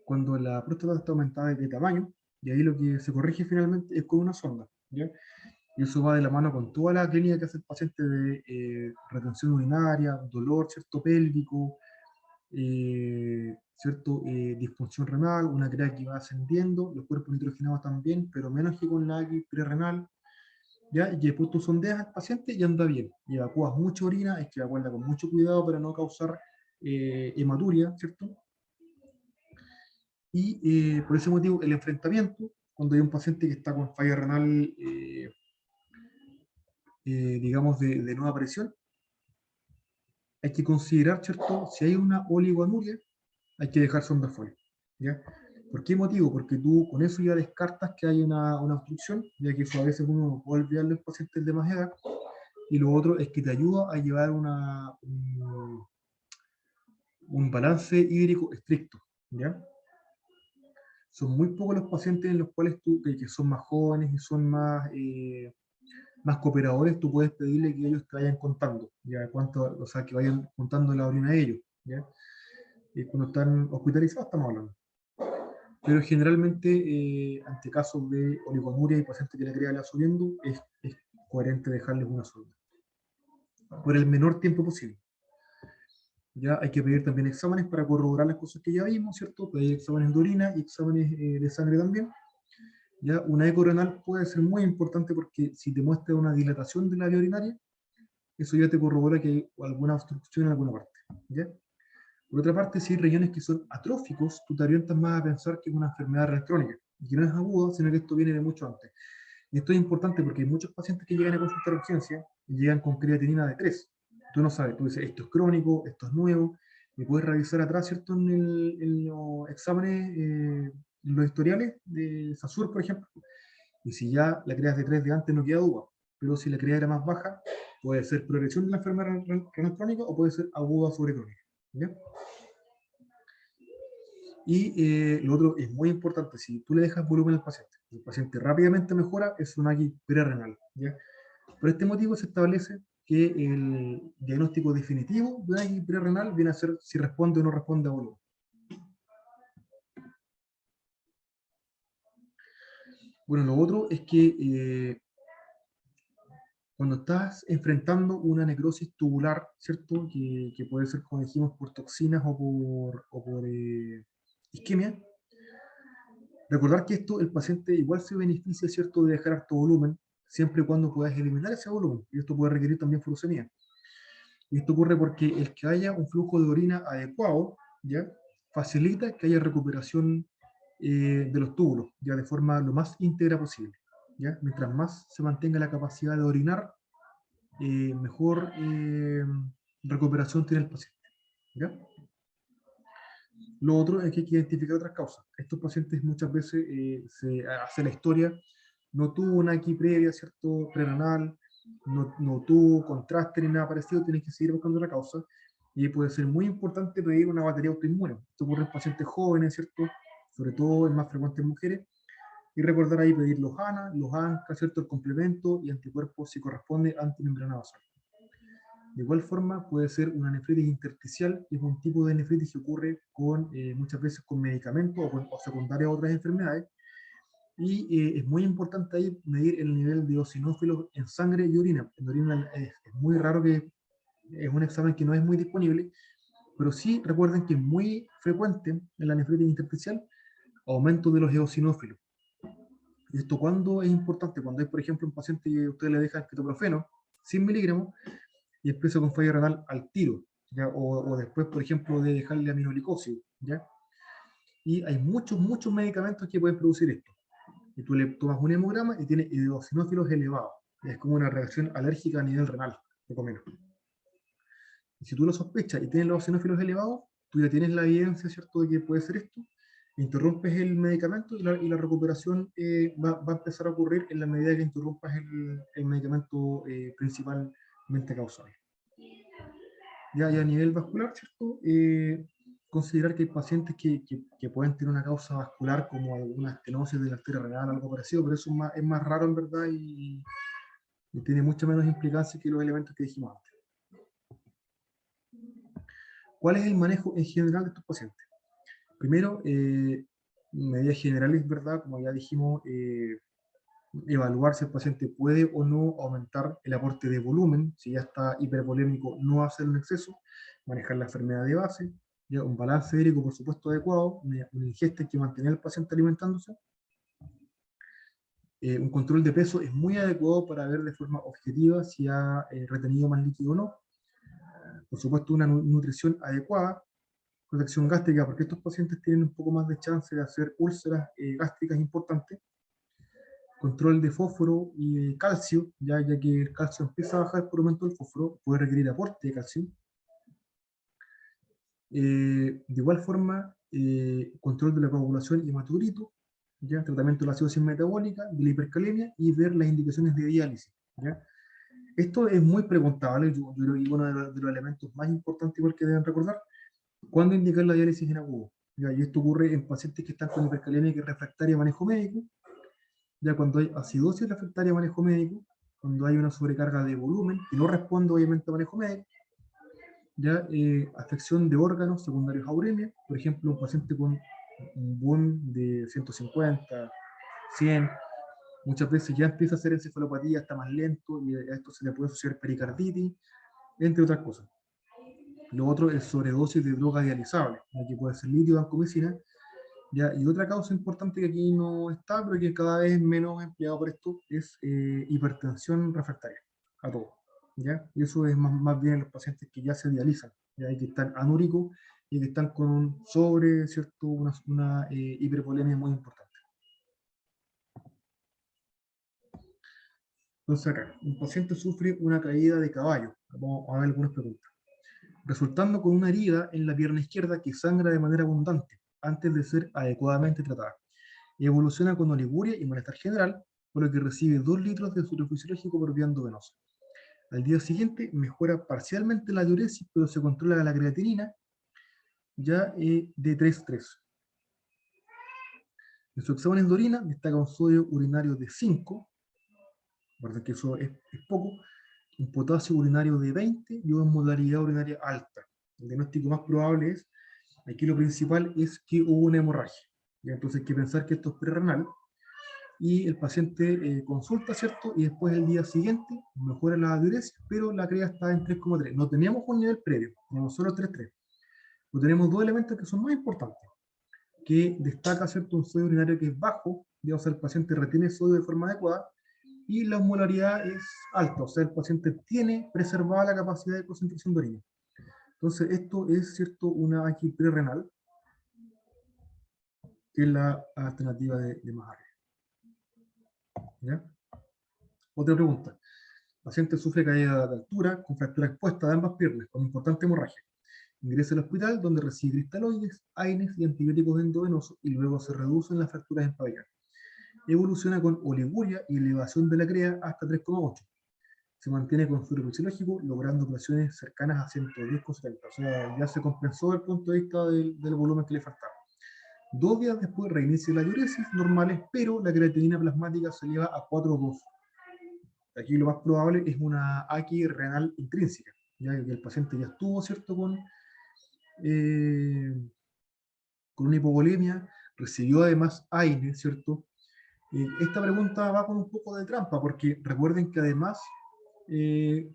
cuando la próstata está aumentada de tamaño, y ahí lo que se corrige finalmente es con una sonda, ¿ya? Y eso va de la mano con toda la clínica que hace el paciente de retención urinaria, dolor, ¿cierto? Pélvico, ¿cierto? Disfunción renal, una crea que va ascendiendo, los cuerpos nitrogenados también, pero menos que con la prerrenal, ¿ya? Y después tú sondeas al paciente y anda bien. Y evacúas mucha orina, hay que evacuarla con mucho cuidado para no causar hematuria, ¿cierto? Y por ese motivo, el enfrentamiento, cuando hay un paciente que está con falla renal, digamos, de nueva aparición, hay que considerar, ¿cierto? Si hay una oligoanuria, hay que dejar sonda Foley, ¿ya? ¿Por qué motivo? Porque tú con eso ya descartas que hay una obstrucción, ya que eso a veces uno puede olvidarle a los pacientes de más edad, y lo otro es que te ayuda a llevar un balance hídrico estricto, ¿ya? Son muy pocos los pacientes en los cuales tú, que son más jóvenes y son más cooperadores, tú puedes pedirle que ellos te vayan contando, ya cuánto, o sea, que vayan contando la orina a ellos, ¿ya? Y cuando están hospitalizados estamos hablando. Pero generalmente, ante casos de oligonuria y pacientes que la crea la subiendo, es coherente dejarles una sonda por el menor tiempo posible. Ya hay que pedir también exámenes para corroborar las cosas que ya vimos, ¿cierto? Pedir exámenes de orina y exámenes de sangre también. Ya una eco renal puede ser muy importante porque si te muestra una dilatación de la vía urinaria, eso ya te corrobora que hay alguna obstrucción en alguna parte. ¿Ya? Por otra parte, si hay riñones que son atróficos, tú te orientas más a pensar que es una enfermedad renal crónica, y que no es aguda, sino que esto viene de mucho antes. Y esto es importante porque hay muchos pacientes que llegan a consultar urgencia y llegan con creatinina de 3. Tú no sabes, tú dices, esto es crónico, esto es nuevo, y puedes revisar atrás, ¿cierto? En los exámenes, en los historiales de SASUR, por ejemplo. Y si ya la creas de 3 de antes, no queda duda. Pero si la crea era más baja, puede ser progresión de la enfermedad renal crónica o puede ser aguda sobre crónica. ¿Ya? Y lo otro es muy importante, si tú le dejas volumen al paciente, el paciente rápidamente mejora, es un AGI prerrenal. ¿Ya? Por este motivo se establece que el diagnóstico definitivo de un AGI prerrenal viene a ser si responde o no responde a volumen. Bueno, lo otro es que cuando estás enfrentando una necrosis tubular, ¿cierto? Que puede ser, como dijimos, por toxinas o por isquemia, recordar que esto el paciente igual se beneficia, ¿cierto?, de dejar harto volumen, siempre y cuando puedas eliminar ese volumen. Y esto puede requerir también furosemía. Y esto ocurre porque el que haya un flujo de orina adecuado, ¿ya?, facilita que haya recuperación de los túbulos, ya de forma lo más íntegra posible. ¿Ya? Mientras más se mantenga la capacidad de orinar, mejor recuperación tiene el paciente. ¿Ya? Lo otro es que hay que identificar otras causas. Estos pacientes muchas veces se hace la historia, no tuvo una aquí previa, ¿cierto? Prerenal, no tuvo contraste ni nada parecido, tienes que seguir buscando la causa. Y puede ser muy importante pedir una batería autoinmune. Esto ocurre en pacientes jóvenes, ¿cierto? Sobre todo es más frecuente en mujeres. Y recordar ahí pedir los ANA, los ANCA, ¿cierto? El complemento y anticuerpos si corresponde antimembrana basal. De igual forma, puede ser una nefritis intersticial, que es un tipo de nefritis que ocurre muchas veces con medicamentos o secundaria a otras enfermedades. Y es muy importante ahí medir el nivel de eosinófilos en sangre y orina. En orina es muy raro que es un examen que no es muy disponible, pero sí recuerden que es muy frecuente en la nefritis intersticial aumento de los eosinófilos. ¿Y esto cuándo es importante? Cuando hay, por ejemplo, un paciente que usted le deja ketoprofeno, 100 miligramos, y empieza con falla renal al tiro, ¿ya? O después, por ejemplo, de dejarle aminoglicosio, ¿ya? Y hay muchos medicamentos que pueden producir esto. Y tú le tomas un hemograma y tiene eosinófilos elevados. Es como una reacción alérgica a nivel renal, poco menos. Y si tú lo sospechas y tienes los eosinófilos elevados, tú ya tienes la evidencia, ¿cierto?, de que puede ser esto, interrumpes el medicamento y la recuperación va a empezar a ocurrir en la medida que interrumpas el medicamento principalmente causal. Ya, y a nivel vascular, ¿cierto? Considerar que hay pacientes que pueden tener una causa vascular como alguna estenosis de la arteria renal, algo parecido, pero eso es más raro en verdad y tiene mucha menos implicancia que los elementos que dijimos antes. ¿Cuál es el manejo en general de estos pacientes? Primero, medidas generales, ¿verdad? Como ya dijimos, evaluar si el paciente puede o no aumentar el aporte de volumen, si ya está hipervolémico, no hacer un exceso, manejar la enfermedad de base, ya un balance hídrico, por supuesto, adecuado, una ingesta que mantenga al paciente alimentándose. Un control de peso es muy adecuado para ver de forma objetiva si ha retenido más líquido o no. Por supuesto, una nutrición adecuada, protección gástrica, porque estos pacientes tienen un poco más de chance de hacer úlceras gástricas importantes. Control de fósforo y de calcio, ya que el calcio empieza a bajar por aumento del fósforo, puede requerir aporte de calcio. De igual forma, control de la coagulación y hematocrito, ¿ya? Tratamiento de la acidosis metabólica, de la hipercalemia y ver las indicaciones de diálisis. ¿Ya? Esto es muy preguntable, yo creo que uno de los elementos más importantes igual que deben recordar, ¿cuándo indicar la diálisis en agudo? ¿Ya? Y esto ocurre en pacientes que están con hipercalemia y que es refractaria a manejo médico, ya cuando hay acidosis refractaria a manejo médico, cuando hay una sobrecarga de volumen, y no responde obviamente a manejo médico, ya afección de órganos secundarios a uremia, por ejemplo, un paciente con un BUN de 150, 100, muchas veces ya empieza a hacer encefalopatía, está más lento, y a esto se le puede asociar pericarditis, entre otras cosas. Lo otro es sobredosis de droga dializable, ya que puede ser litio, vancomicina. ¿Ya? Y otra causa importante que aquí no está, pero que cada vez es menos empleado por esto, es hipertensión refractaria a todo. ¿Ya? Y eso es más bien en los pacientes que ya se dializan, ¿ya? Y que están anúricos y que están con un sobre, ¿cierto? Una hipervolemia muy importante. Entonces acá, un paciente sufre una caída de caballo. Vamos a ver algunas preguntas. Resultando con una herida en la pierna izquierda que sangra de manera abundante antes de ser adecuadamente tratada. Evoluciona con oliguria y malestar general, por lo que recibe 2 litros de suero fisiológico por vía endovenosa. Al día siguiente mejora parcialmente la diuresis, pero se controla la creatinina ya de 3,3. En su exámenes de orina destaca un sodio urinario de 5, verdad que eso es poco, un potasio urinario de 20 y una modalidad urinaria alta. El diagnóstico más probable es, aquí lo principal es que hubo una hemorragia. ¿Ya? Entonces hay que pensar que esto es prerrenal, y el paciente consulta, ¿cierto? Y después el día siguiente mejora la diuresis, pero la CREA está en 3,3. No teníamos un nivel previo, tenemos solo 3,3. Pero tenemos dos elementos que son más importantes, que destaca, ¿cierto? Un sodio urinario que es bajo, ya, o sea, el paciente retiene sodio de forma adecuada, y la osmolaridad es alta, o sea, el paciente tiene preservada la capacidad de concentración de orina. Entonces, esto es, ¿cierto? Una AQI prerrenal, que es la alternativa de más arriba. ¿Ya? Otra pregunta. El paciente sufre caída de altura con fractura expuesta de ambas piernas, con importante hemorragia. Ingresa al hospital donde recibe cristaloides, AINES y antibióticos endovenosos y luego se reducen las fracturas en pabellón. Evoluciona con oliguria y elevación de la CREA hasta 3,8. Se mantiene con suero fisiológico, logrando presiones cercanas a 110,70. O sea, ya se compensó desde el punto de vista del volumen que le faltaba. 2 días después reinicia la diuresis normales, pero la creatinina plasmática se eleva a 4,2. Aquí lo más probable es una AQI renal intrínseca, ya que el paciente ya estuvo, ¿cierto?, eh, con una hipovolemia, recibió además AINE, ¿cierto? Esta pregunta va con un poco de trampa, porque recuerden que además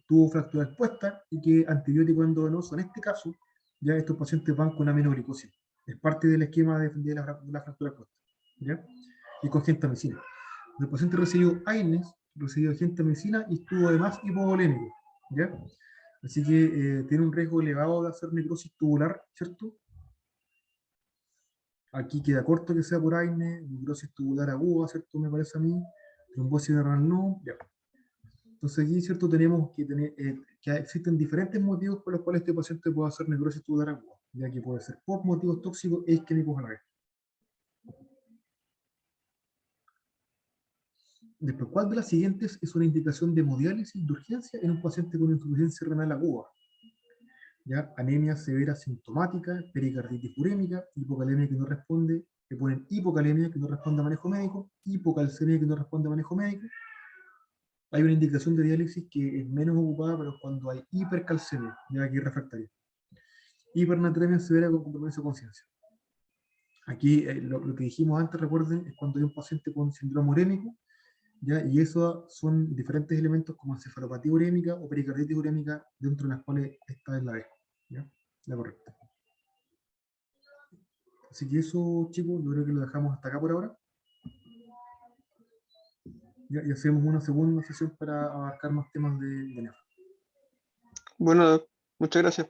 tuvo fractura expuesta y que antibiótico endovenoso, en este caso, ya estos pacientes van con aminoglicosis. Es parte del esquema de la fractura expuesta, ¿ya? Y con gentamicina. El paciente recibió AINES, recibió gentamicina y estuvo además hipovolémico, ¿ya? Así que tiene un riesgo elevado de hacer necrosis tubular, ¿cierto? Aquí queda corto que sea por AINE, necrosis tubular aguda, ¿cierto? Me parece a mí. Trombosis renal no, ya. Entonces aquí, ¿cierto? Tenemos que tener, que existen diferentes motivos por los cuales este paciente puede hacer necrosis tubular aguda, ya que puede ser por motivos tóxicos e isquémicos a la vez. Después, ¿cuál de las siguientes es una indicación de hemodiálisis de urgencia en un paciente con insuficiencia renal aguda? ¿Ya? Anemia severa sintomática, pericarditis urémica, hipocalemia que no responde, que ponen hipocalemia que no responde a manejo médico, hipocalcemia que no responde a manejo médico. Hay una indicación de diálisis que es menos ocupada, pero cuando hay hipercalcemia, ya aquí es refractaria. Hipernatremia severa con compromiso de conciencia. Aquí lo que dijimos antes, recuerden, es cuando hay un paciente con síndrome urémico, ¿ya? Y eso son diferentes elementos como encefalopatía urémica o pericarditis urémica, dentro de las cuales esta es la B, ¿ya? La correcta. Así que eso, chicos, yo creo que lo dejamos hasta acá por ahora. Y hacemos una segunda sesión para abarcar más temas de nefro. Bueno, muchas gracias.